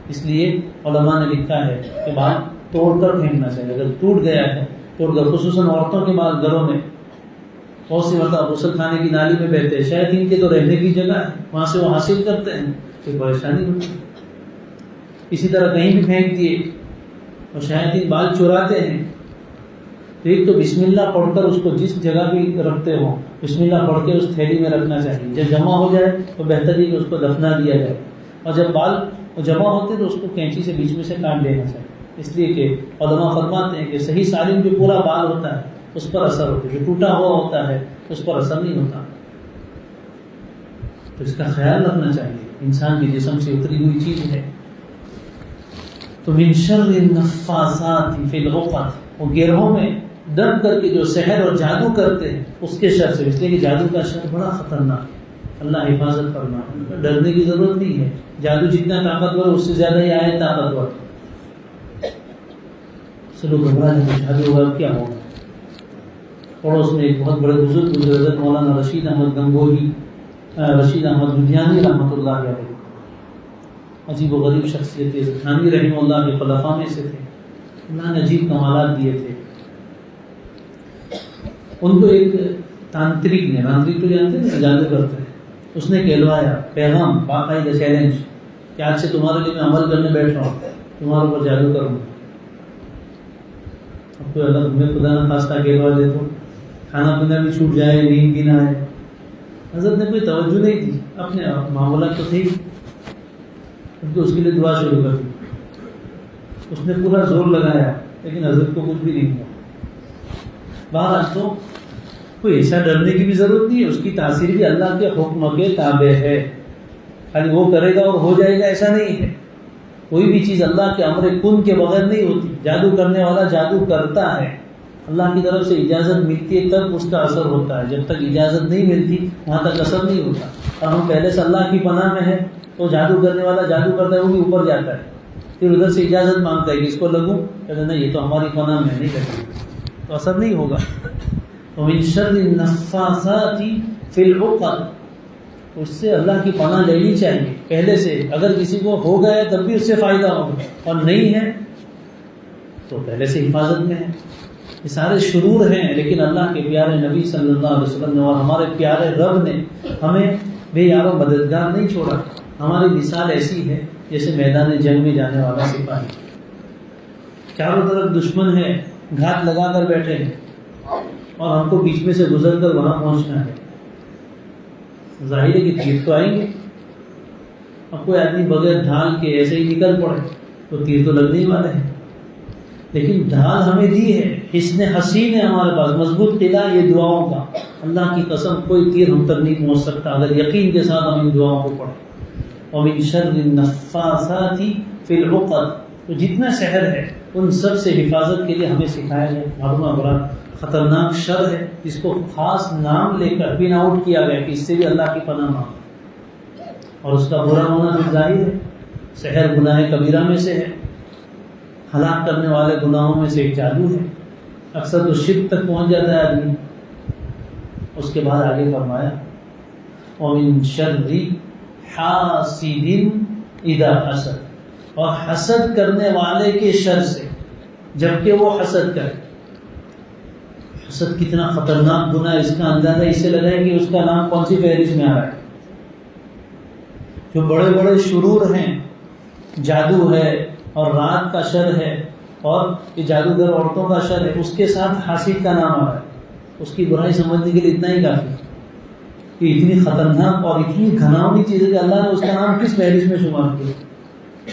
اس لیے علماء نے لکھا ہے کہ بال توڑ کر پھینکنا چاہیے۔ اگر ٹوٹ گیا ہے توڑ کر، خصوصاً عورتوں کے بال گھروں میں بہت سی مرتبہ غسل خانے کی نالی میں بہتے ہیں، شیاطین کے تو رہنے کی جگہ ہے، وہاں سے وہ حاصل کرتے ہیں، کوئی پریشانی ہوتی ہے۔ اسی طرح کہیں بھی پھینک دیے اور شیاطین بال چراتے ہیں تو ایک تو بسم اللہ پڑھ کر اس کو جس جگہ بھی رکھتے ہو بسم اللہ پڑھ کے اس تھیلی میں رکھنا چاہیے۔ جب جمع ہو جائے تو بہتر ہے کہ اس کو دفنا دیا جائے، اور جب بال جمع ہوتے تو اس کو کینچی سے بیچ میں سے کاٹ دینا چاہیے، اس لیے کہ علماء فرماتے ہیں کہ صحیح سالم جو پورا بال ہوتا ہے اس پر اثر ہوتا ہے، جو ٹوٹا ہوا ہوتا ہے اس پر اثر نہیں ہوتا۔ تو اس کا خیال رکھنا چاہیے، انسان کے جسم سے اتری ہوئی چیز ہے۔ تو من شر النفاثات فی العقد، وہ گرہوں میں دم کر کے جو سحر اور جادو کرتے ہیں اس کے شر سے، اس لیے کہ جادو کا شر بڑا خطرناک ہے، اللہ حفاظت فرمائے۔ ڈرنے کی ضرورت نہیں ہے، جادو جتنا طاقتور ہے اس سے زیادہ ہی آیت طاقتور ہے۔ چلو گھبرا نہیں، جادو ہوگا کیا ہوگا۔ پڑوس میں ایک بہت بڑے بزرگ حضرت مولانا رشید احمد گنگوہی، رشید احمد لدھیانوی رحمۃ اللہ علیہ، عجیب و غریب شخصیت تھے، تھانوی رحمہ اللہ کے خلفاء میں سے تھے، اللہ نے عجیب کمالات دیے تھے۔ ان کو ایک تانترک نے، تانترک تو جانتے ہیں جادو کرتے ہیں، اس نے کہلوایا پیغام، باقاعدہ چیلنج کہ آج سے تمہارے لیے میں عمل کرنے بیٹھ رہا ہوں، تمہارے اوپر جادو کروں گا۔ اب کوئی اگر تمہیں خدا نہ خواستہ کہلوا دے تو کھانا پینا بھی چھوٹ جائے، نیند بھی نہ آئے۔ حضرت نے کوئی توجہ نہیں دی، اپنے معاملات تو تھے ہی، تو اس کے لیے دعا شروع کر دی۔ اس نے پورا زور لگایا لیکن حضرت کو کچھ بھی نہیں ہوا۔ بہرحال تو کوئی ایسا ڈرنے کی بھی ضرورت نہیں ہے، اس کی تاثیر بھی اللہ کے حکم کے تابع ہے، خالی وہ کرے گا اور ہو جائے گا ایسا نہیں ہے۔ کوئی بھی چیز اللہ کے امر کن کے بغیر نہیں ہوتی۔ جادو کرنے والا جادو کرتا ہے، اللہ کی طرف سے اجازت ملتی ہے تب اس کا اثر ہوتا ہے، جب تک اجازت نہیں ملتی وہاں تک اثر نہیں ہوتا۔ اور ہم پہلے سے اللہ کی پناہ میں ہے تو جادو کرنے والا جادو کرتا ہے وہ بھی اوپر جاتا ہے، پھر ادھر سے اجازت مانگتا ہے کہ اس کو لگوں، کہتے ہیں نہیں یہ تو ہماری پناہ میں نہیں کرتی، تو اثر نہیں ہوگا۔ ومن شر النفاثات فی العقد، اس سے اللہ کی پناہ لینی چاہیے پہلے سے۔ اگر کسی کو ہو گیا تب بھی اس سے فائدہ ہوگا، اور نہیں ہے تو پہلے سے حفاظت میں ہے۔ یہ سارے شرور ہیں، لیکن اللہ کے پیارے نبی صلی اللہ علیہ وسلم نے اور ہمارے پیارے رب نے ہمیں بے یار و مددگار نہیں چھوڑا۔ ہماری مثال ایسی ہے جیسے میدان جنگ میں جانے والا سپاہی، چاروں طرف دشمن ہے، گھات لگا کر بیٹھے ہیں اور ہم کو بیچ میں سے گزر کر وہاں پہنچنا ہے۔ ظاہر ہے کہ تیر تو آئیں گے، اب کوئی آدمی بغیر ڈھال کے ایسے ہی نکل پڑے تو تیر تو لگنے ہی والے ہیں، لیکن ڈھال ہمیں دی ہے، حصن حسین ہے ہمارے پاس، مضبوط قلعہ یہ دعاؤں کا۔ اللہ کی قسم کوئی تیر ہم تک نہیں پہنچ سکتا اگر یقین کے ساتھ ہم ان دعاؤں کو پڑھیں۔ ومن شر النفاثات فی العقد، تو جتنا سحر ہے ان سب سے حفاظت کے لیے ہمیں سکھایا ہے۔ معلومہ بڑا خطرناک شر ہے جس کو خاص نام لے کر پن آؤٹ کیا گیا کہ اس سے بھی اللہ کی پناہ مانگو، اور اس کا برا ہونا بھی ظاہر ہے۔ سحر گناہ کبیرہ میں سے ہے، ہلاک کرنے والے گناہوں میں سے ایک جادو ہے، اکثر تو شرک تک پہنچ جاتا ہے آدمی۔ اس کے بعد آگے فرمایا ومن شر حاسد اذا حسد، اور حسد کرنے والے کے شر سے جبکہ وہ حسد کرے۔ حسد کتنا خطرناک گناہ، اس کا اندازہ اس سے لگا ہے کہ اس کا نام کون سی فہرست میں آ رہا ہے۔ جو بڑے بڑے شرور ہیں، جادو ہے اور رات کا شر ہے اور یہ جادوگر عورتوں کا شر ہے، اس کے ساتھ حاسد کا نام آ رہا ہے، اس کی برائی سمجھنے کے لیے اتنا ہی کافی ہے کہ اتنی خطرناک اور اتنی گھناؤنی چیز ہے کہ اللہ نے اس کا نام کس فہرست میں شمار کیا۔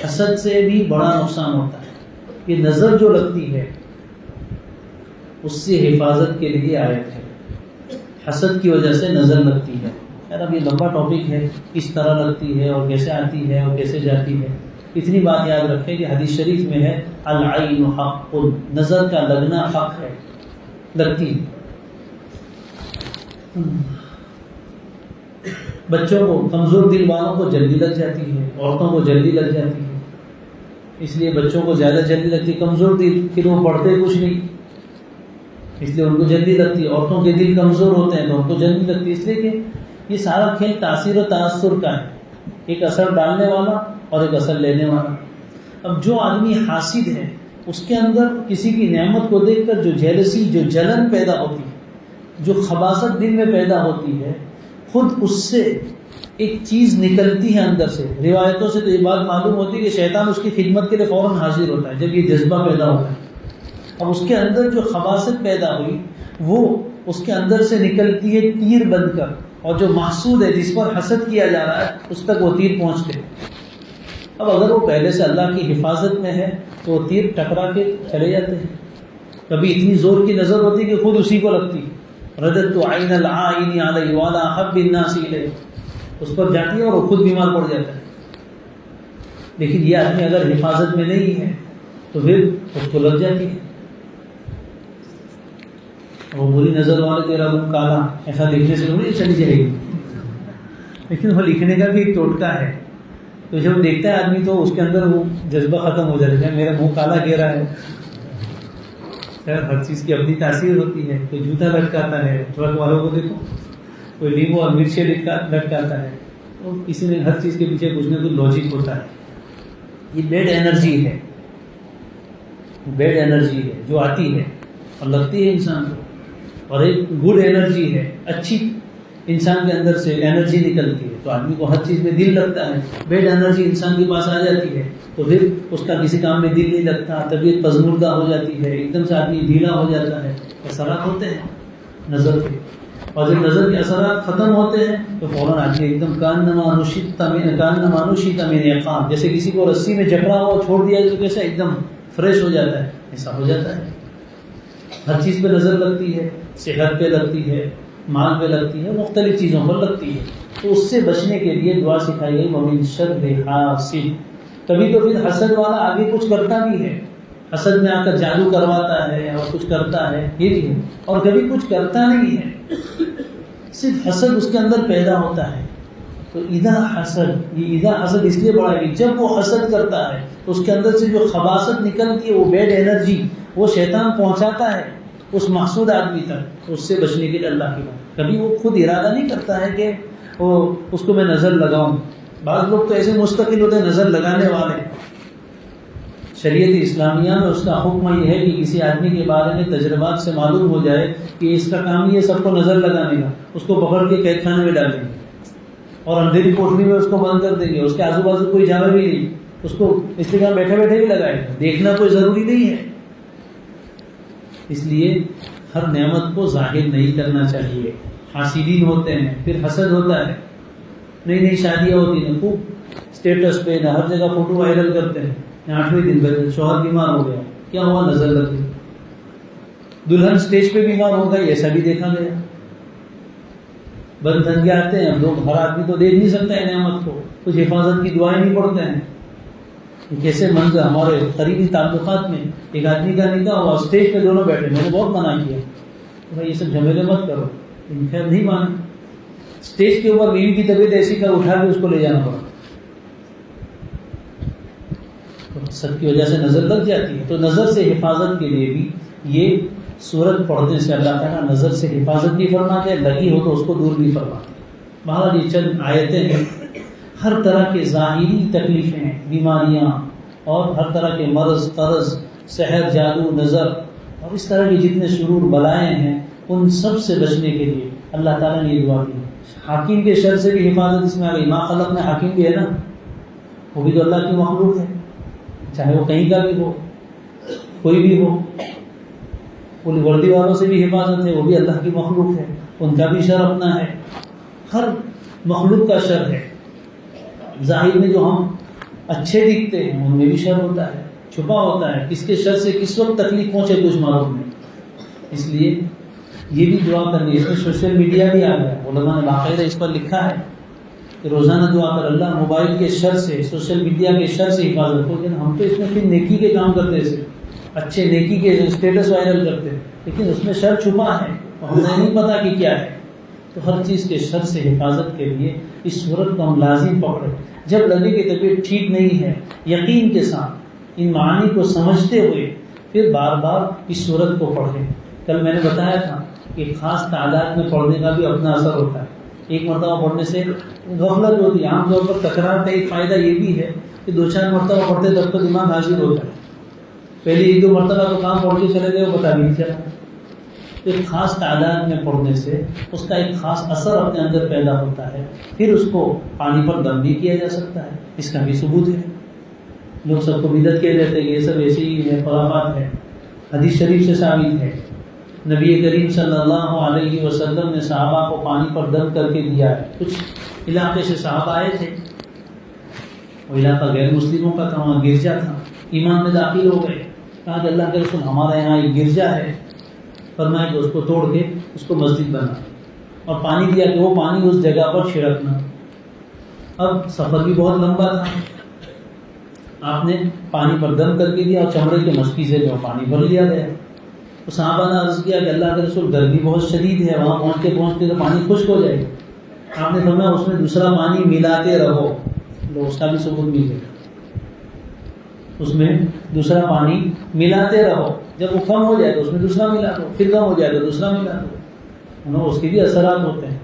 حسد سے بھی بڑا نقصان ہوتا ہے، یہ نظر جو لگتی ہے اس سے حفاظت کے لیے آیت ہے۔ حسد کی وجہ سے نظر لگتی ہے، یار اب یہ لمبا ٹاپک ہے، کس طرح لگتی ہے اور کیسے آتی ہے اور کیسے جاتی ہے۔ اتنی بات یاد رکھیں کہ حدیث شریف میں ہے العین حق، نظر کا لگنا حق ہے، لگتی ہے۔ بچوں کو، کمزور دل والوں کو جلدی لگ جاتی ہے، عورتوں کو جلدی لگ جاتی ہے، اس لیے بچوں کو زیادہ جلدی لگتی ہے۔ کمزور دل پھر وہ پڑھتے کچھ نہیں، اس لیے ان کو جلدی لگتی ہے. عورتوں کے دل کمزور ہوتے ہیں تو ان کو جلدی لگتی ہے، اس لیے کہ یہ سارا کھیل تاثیر و تاثر کا ہے، ایک اثر ڈالنے والا اور ایک اثر لینے والا. اب جو آدمی حاسد ہے اس کے اندر کسی کی نعمت کو دیکھ کر جو جیلسی، جو جلن پیدا ہوتی ہے، جو خباثت دل میں پیدا ہوتی ہے، خود اس سے ایک چیز نکلتی ہے اندر سے. روایتوں سے تو یہ بات معلوم ہوتی ہے کہ شیطان اس کی خدمت کے لیے فوراً حاضر ہوتا ہے جب یہ جذبہ پیدا ہوتا ہے. اب اس کے اندر جو خباثت پیدا ہوئی وہ اس کے اندر سے نکلتی ہے تیر بن کر، اور جو محسود ہے جس پر حسد کیا جا رہا ہے اس تک وہ تیر پہنچتے. اب اگر وہ پہلے سے اللہ کی حفاظت میں ہے تو وہ تیر ٹکرا کے چلے جاتے ہیں. کبھی اتنی زور کی نظر ہوتی کہ خود اسی کو لگتی. رددت عین العائن علی والا حب الناس الیہ، اس پر جاتی ہے اور وہ خود بیمار پڑ جاتا ہے. لیکن یہ آدمی اگر حفاظت میں نہیں ہے تو پھر اس کو لگ جاتی ہے. وہ بری نظر والے تیرا منہ کالا، ایسا لکھنے سے تھوڑی چلی جائے گی، لیکن وہ لکھنے کا بھی ایک ٹوٹکا ہے. تو جب دیکھتا ہے آدمی تو اس کے اندر وہ جذبہ ختم ہو جاتا ہے، میرا منہ کالا گہرا ہے. ہر چیز کی اپنی تاثیر ہوتی ہے. کوئی جوتا لٹکاتا ہے، ٹرک والوں کو دیکھو، کوئی لیمو اور مرچیں لٹکاتا ہے. تو کسی نے ہر چیز کے پیچھے کچھ نہ کچھ لاجک ہوتا ہے. یہ بیڈ انرجی ہے، بیڈ انرجی ہے جو آتی ہے اور لگتی ہے انسان کو، اور ایک گڈ انرجی ہے، اچھی انسان کے اندر سے انرجی نکلتی ہے تو آدمی کو ہر چیز میں دل لگتا ہے. بیڈ انرجی انسان کے پاس آ جاتی ہے تو پھر اس کا کسی کام میں دل نہیں لگتا، طبیعت پژمردہ ہو جاتی ہے، ایک دم سے آدمی ڈھیلا ہو جاتا ہے. اثرات ہوتے ہیں نظر کے، اور جب نظر کے اثرات ختم ہوتے ہیں تو فوراً آدمی ایک دم کانما نشیط من عقاب، جیسے کسی کو رسی میں جکڑا ہوا چھوڑ دیا تو کیسے ایک دم فریش ہو جاتا ہے، ایسا ہو جاتا ہے. ہر چیز پہ نظر لگتی ہے، صحت پہ لگتی ہے، مال پہ لگتی ہے، مختلف چیزوں پر لگتی ہے. تو اس سے بچنے کے لیے دعا سکھائی گئی وَمِن شَرِّ حاسد. کبھی تو پھر حسد والا آگے کچھ کرتا بھی ہے، حسد میں آ کر جادو کرواتا ہے اور کچھ کرتا ہے، یہ بھی ہے. اور کبھی کچھ کرتا نہیں ہے، صرف حسد اس کے اندر پیدا ہوتا ہے. تو اذا حسد، یہ اذا حسد اس لیے بڑا ہے کہ جب وہ حسد کرتا ہے تو اس کے اندر سے جو خباثت نکلتی ہے، وہ بیڈ انرجی، وہ شیطان پہنچاتا ہے اس محسود آدمی تک. اس سے بچنے کے لیے اللہ کی بات. کبھی وہ خود ارادہ نہیں کرتا ہے کہ وہ اس کو میں نظر لگاؤں. بعض لوگ تو ایسے مستقل ہوتے ہیں نظر لگانے والے. شریعت اسلامیہ میں اس کا حکم یہ ہے کہ کسی آدمی کے بارے میں تجربات سے معلوم ہو جائے کہ اس کا کام یہ سب کو نظر لگانے کا، اس کو پکڑ کے قید خانے میں ڈال دیں گے اور اندھیری کوٹری میں اس کو بند کر دیں گے. اس کے آزو بازو کوئی جانا بھی نہیں، اس کو اس لیے بیٹھے بیٹھے بھی لگائے گا، دیکھنا کوئی ضروری نہیں ہے. اس لیے ہر نعمت کو ظاہر نہیں کرنا چاہیے. حاسدین ہوتے ہیں، پھر حسد ہوتا ہے. نئی نئی شادیاں ہوتی ہیں، خوب اسٹیٹس پہ نہ ہر جگہ فوٹو وائرل کرتے ہیں. 8ویں دن پہ شوہر بیمار ہو گیا، کیا ہوا؟ نظر لگ گئی. دلہن اسٹیج پہ بیمار ہو گئی، ایسا بھی دیکھا گیا. بند دھنگے آتے ہیں لوگ، ہر آدمی تو دیکھ نہیں سکتا ہے نعمت کو، کچھ حفاظت کی دعائیں نہیں پڑھتے ہیں. کیسے منظر ہمارے قریبی تعلقات میں ایک آدمی کا نکاح ہوا، اسٹیج پہ دونوں بیٹھے. میں نے بہت منع کیا کہ بھائی یہ سب جھمیلے مت کرو، لیکن خیر نہیں مانے. اسٹیج کے اوپر بیوی کی طبیعت ایسی کر اٹھا کے اس کو لے جانا پڑا. حسد کی وجہ سے نظر لگ جاتی ہے. تو نظر سے حفاظت کے لیے بھی یہ سورت پڑھنے سے اللہ تعالیٰ نظر سے حفاظت بھی فرماتے ہیں، لگی ہو تو اس کو دور بھی فرماتے ہیں. بہرحال یہ چند آیتیں ہیں. ہر طرح کے ظاہری تکلیفیں، بیماریاں اور ہر طرح کے مرض، طرز، سحر، جادو، نظر اور اس طرح کی جتنے شرور بلائیں ہیں ان سب سے بچنے کے لیے اللہ تعالیٰ نے یہ دعا کی. حاکم کے شر سے بھی حفاظت اس میں آ گئی. ما خلق میں حاکم بھی ہے نا، وہ بھی تو اللہ کی مخلوق ہے، چاہے وہ کہیں کا بھی ہو، کوئی بھی ہو. پولیس وردی والوں سے بھی حفاظت ہے، وہ بھی اللہ کی مخلوق ہے، ان کا بھی شر اپنا ہے. ہر مخلوق کا شر ہے. ظاہر میں جو ہم اچھے دکھتے ہیں ان میں بھی شر ہوتا ہے، چھپا ہوتا ہے. کس کے شر سے کس وقت تکلیف پہنچے کچھ معلوم نہیں. اس لیے یہ بھی دعا کرنی. اس میں سوشل میڈیا بھی آ گیا. علماء نے باقاعدہ اس پر لکھا ہے کہ روزانہ دعا کر اللہ موبائل کے شر سے، سوشل میڈیا کے شر سے حفاظت ہو. لیکن ہم تو اس میں پھر نیکی کے کام کرتے ہیں، اچھے نیکی کے اسٹیٹس وائرل کرتے ہیں، لیکن اس میں شر چھپا ہے اور ہمیں نہیں پتا کہ کیا ہے. تو ہر چیز کے شر سے حفاظت کے لیے اس صورت کو ہم لازم پکڑیں. جب لگے کہ طبیعت ٹھیک نہیں ہے، یقین کے ساتھ ان معانی کو سمجھتے ہوئے پھر بار بار اس صورت کو پڑھیں. کل میں نے بتایا تھا کہ خاص تعداد میں پڑھنے کا بھی اپنا اثر ہوتا ہے. ایک مرتبہ پڑھنے سے غفلت ہوتی ہے. عام طور پر تکرار کا ایک فائدہ یہ بھی ہے کہ 2-4 مرتبہ پڑھتے تب تو دماغ حاضر ہوتا ہے. پہلے 1-2 مرتبہ تو کام پڑھ کے چلے گئے وہ پتہ بھی نہیں چلا. ایک خاص تعداد میں پڑھنے سے اس کا ایک خاص اثر اپنے اندر پیدا ہوتا ہے. پھر اس کو پانی پر دم بھی کیا جا سکتا ہے. اس کا بھی ثبوت ہے. لوگ سب کو بدعت کہہ دیتے ہیں کہ یہ سب ایسے ہی ہے، خرافات ہے. حدیث شریف سے ثابت ہے. نبی کریم صلی اللہ علیہ وسلم نے صحابہ کو پانی پر دم کر کے دیا ہے. کچھ علاقے سے صحابہ آئے تھے، وہ علاقہ غیر مسلموں کا تھا، وہاں گرجا تھا. ایمان میں داخل ہو گئے. کہا کہ اللہ کے رسول ہمارے یہاں ایک گرجا ہے. فرمایا کہ اس کو توڑ کے اس کو مسجد بنا، اور پانی دیا کہ وہ پانی اس جگہ پر چھڑکنا. اب سفر بھی بہت لمبا تھا. آپ نے پانی پر دم کر کے دیا اور چمڑے کے مشکی سے جو پانی بھر لیا گیا. تو صحابہ نے عرض کیا کہ اللہ کے رسول گرمی بہت شدید ہے، وہاں پہنچتے تو پانی خشک ہو جائے گا. آپ نے فرمایا اس میں دوسرا پانی ملاتے رہو. لو اس کا بھی ثبوت مل گیا. اس میں دوسرا پانی ملاتے رہو. جب وہ کم ہو جائے تو اس میں دوسرا ملا دو، پھر کم ہو جائے تو دوسرا ملا دو. اس کے بھی اثرات ہوتے ہیں.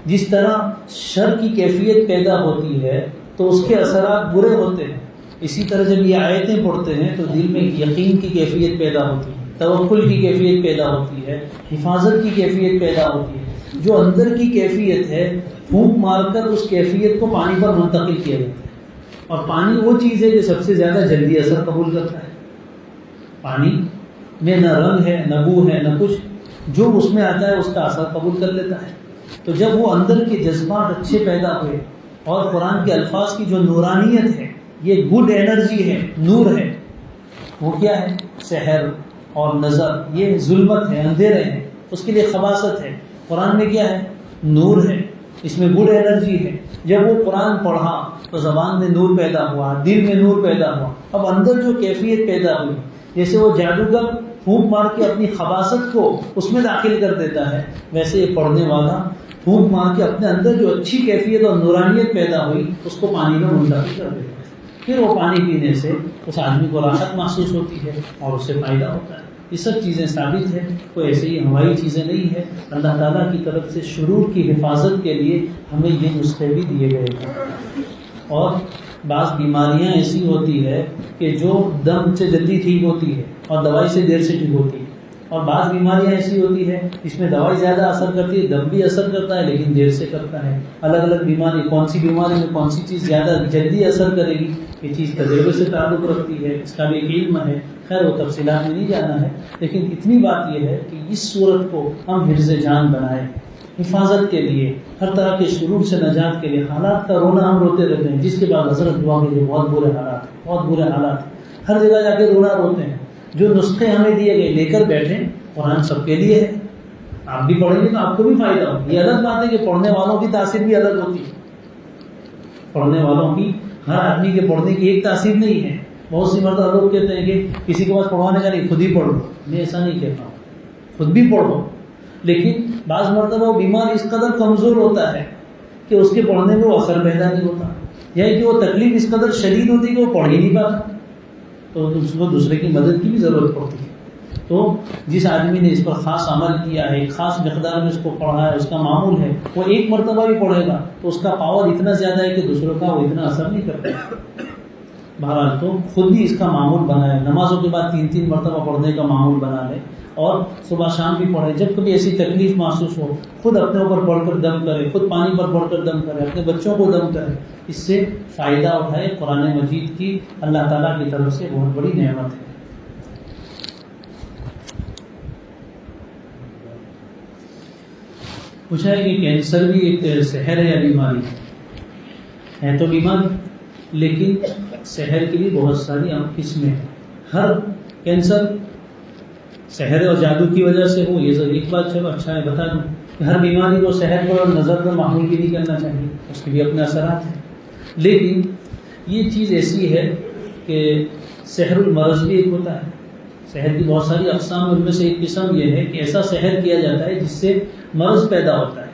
جس طرح شر کی کیفیت پیدا ہوتی ہے تو اس کے اثرات برے ہوتے ہیں، اسی طرح جب یہ آیتیں پڑھتے ہیں تو دل میں یقین کی کیفیت پیدا ہوتی ہے، توکل کی کیفیت پیدا ہوتی ہے، حفاظت کی کیفیت پیدا ہوتی ہے. جو اندر کی کیفیت ہے پھونک مار کر اس کیفیت کو پانی پر منتقل کیا جاتا ہے. اور پانی وہ چیز ہے جو سب سے زیادہ جلدی اثر قبول کرتا ہے. پانی میں نہ رنگ ہے، نہ بو ہے، نہ کچھ. جو اس میں آتا ہے اس کا اثر قبول کر لیتا ہے. تو جب وہ اندر کے جذبات اچھے پیدا ہوئے اور قرآن کے الفاظ کی جو نورانیت ہے، یہ گڈ انرجی ہے، نور ہے. وہ کیا ہے؟ سحر اور نظر، یہ ظلمت ہے، اندھیرے ہیں، اس کے لیے خباثت ہے. قرآن میں کیا ہے؟ نور ہے، اس میں گڈ انرجی ہے. جب وہ قرآن پڑھا تو زبان میں نور پیدا ہوا، دل میں نور پیدا ہوا. اب اندر جو کیفیت پیدا ہوئی، جیسے وہ جادوگر پھونک مار کے اپنی خباثت کو اس میں داخل کر دیتا ہے، ویسے یہ پڑھنے والا پھونک مار کے اپنے اندر جو اچھی کیفیت اور نورانیت پیدا ہوئی اس کو پانی میں منتقل کر دیتا ہے. پھر وہ پانی پینے سے اس آدمی کو راحت محسوس ہوتی ہے اور اس سے فائدہ ہوتا ہے. یہ سب چیزیں ثابت ہیں، کوئی ایسے ہی ہوائی چیزیں نہیں ہیں. اللہ تعالیٰ کی طرف سے شرور کی حفاظت کے لیے ہمیں یہ نسخے بھی دیے گئے ہیں. اور بعض بیماریاں ایسی ہوتی ہے کہ جو دم سے جلدی ٹھیک ہوتی ہے اور دوائی سے دیر سے ٹھیک ہوتی ہے. اور بعض بیماریاں ایسی ہوتی ہے جس میں دوائی زیادہ اثر کرتی ہے، دم بھی اثر کرتا ہے لیکن دیر سے کرتا ہے. الگ الگ بیماری، کون سی بیماری میں کون سی چیز زیادہ جلدی اثر کرے گی، یہ چیز تجربے سے تعلق رکھتی ہے. اس کا بھی ایک علم ہے. خیر وہ تفصیلات میں نہیں جانا ہے، لیکن اتنی بات یہ ہے کہ اس صورت کو ہم حفظ جان بنائیں، حفاظت کے لیے، ہر طرح کے شرور سے نجات کے لیے. حالات کا رونا ہم روتے رہتے ہیں، جس کے بعد حضرت دعا کے لیے بہت برے حالات ہیں، بہت برے حالات ہیں. ہر جگہ جا کے رونا روتے ہیں. جو نسخے ہمیں دیے گئے لے کر بیٹھیں. قرآن سب کے لیے ہے، آپ بھی پڑھیں گے تو آپ کو بھی فائدہ ہوگا. یہ الگ بات ہے کہ پڑھنے والوں کی تاثیر بھی الگ ہوتی ہے. پڑھنے والوں کی، ہر آدمی کے پڑھنے کی ایک تاثیر نہیں ہے. بہت سی مرتبہ لوگ کہتے ہیں کہ کسی کے پاس پڑھوانے کا نہیں، خود ہی پڑھو. میں ایسا نہیں کہتا ہوں، خود بھی پڑھو. لیکن بعض مرتبہ وہ بیمار اس قدر کمزور ہوتا ہے کہ اس کے پڑھنے میں وہ اثر پیدا نہیں ہوتا، یا کہ وہ تکلیف اس قدر شدید ہوتی ہے کہ وہ پڑھ ہی نہیں پاتا. تو اس کو دوسرے کی مدد کی بھی ضرورت پڑتی ہے. تو جس آدمی نے اس پر خاص عمل کیا ہے، ایک خاص مقدار میں اس کو پڑھا ہے، اس کا معمول ہے، وہ ایک مرتبہ بھی پڑھے گا تو اس کا پاور اتنا زیادہ ہے کہ دوسروں کا وہ اتنا اثر نہیں کرتا. بہرحال تو خود بھی اس کا معمول بنائے. نمازوں کے بعد 3 مرتبہ پڑھنے کا معمول بنا لے، اور صبح شام بھی پڑھے. جب کبھی ایسی تکلیف محسوس ہو خود اپنے اوپر پڑھ کر دم کرے، خود پانی پر پڑھ کر دم کرے، اپنے بچوں کو دم کرے. اس سے فائدہ اٹھائے. قرآن مجید کی اللہ تعالیٰ کی طرف سے بہت بڑی نعمت ہے. پوچھا ہے کہ کینسر بھی ایک زہر ہے یا بیماری ہے تو بیماری، لیکن زہر کی بھی بہت ساری عام قسمیں ہیں. ہر کینسر سحر اور جادو کی وجہ سے ہو، یہ ایک بات چلو اچھا ہے بتا دوں کہ ہر بیماری کو سحر پر اور نظر پر معمول بھی نہیں کرنا چاہیے، اس کے بھی اپنے اثرات ہیں. لیکن یہ چیز ایسی ہے کہ سحر المرض بھی ایک ہوتا ہے. سحر کی بہت ساری اقسام، ان میں سے ایک قسم یہ ہے کہ ایسا سحر کیا جاتا ہے جس سے مرض پیدا ہوتا ہے،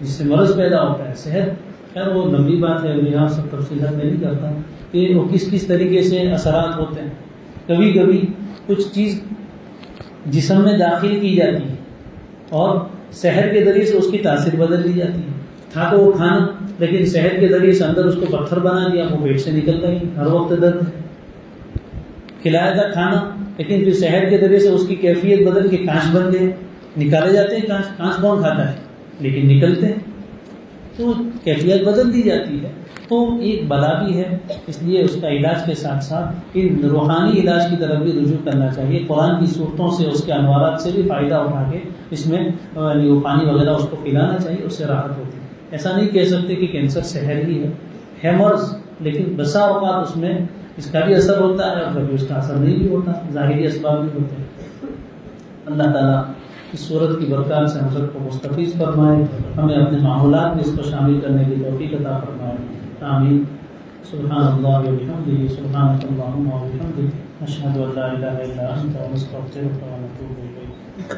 جس سے مرض پیدا ہوتا ہے. سحر خیر وہ لمبی بات ہے، یہاں سب تفصیلات میں نہیں کرتا کہ وہ کس طریقے سے اثرات ہوتے ہیں. کبھی کبھی کچھ چیز جسم میں داخل کی جاتی ہے اور شہر کے ذریعے سے اس کی تاثیر بدل دی جاتی ہے. تھا تو وہ کھانا، لیکن شہر کے ذریعے سے اندر اس کو پتھر بنا دیا، وہ پیٹ سے نکلتا ہی ہر وقت درد ہے. کھلایا تھا کھانا، لیکن پھر شہر کے ذریعے سے اس کی کیفیت بدل کے کانچ بن گئے. نکالے جاتے ہیں کانچ کون کھاتا ہے، لیکن نکلتے ہیں تو کیفیت بدل دی جاتی ہے. تو ایک بلا بھی ہے، اس لیے اس کا علاج کے ساتھ ساتھ ان روحانی علاج کی طرف بھی رجوع کرنا چاہیے. قرآن کی صورتوں سے، اس کے انوارات سے بھی فائدہ اٹھا کے اس میں وہ پانی وغیرہ اس کو پلانا چاہیے، اس سے راحت ہوتی ہے. ایسا نہیں کہہ سکتے کہ کینسر شہر ہی ہے مرض، لیکن بسا اوقات اس میں اس کا بھی اثر ہوتا ہے اور کبھی اس کا اثر نہیں بھی ہوتا، ظاہری اسباب بھی ہوتے ہیں. اللہ تعالیٰ اس صورت کی برکات سے ہم سب کو مستفیض فرمائے، ہمیں اپنے معمولات میں اس کو شامل کرنے کی توفیق عطا فرمائے. آمین. سبحان اللہ و بحمدہ، سبحانک اللہم و بحمدک، اشہد ان لا الہ الا انت، نستغفرک و نتوب الیک.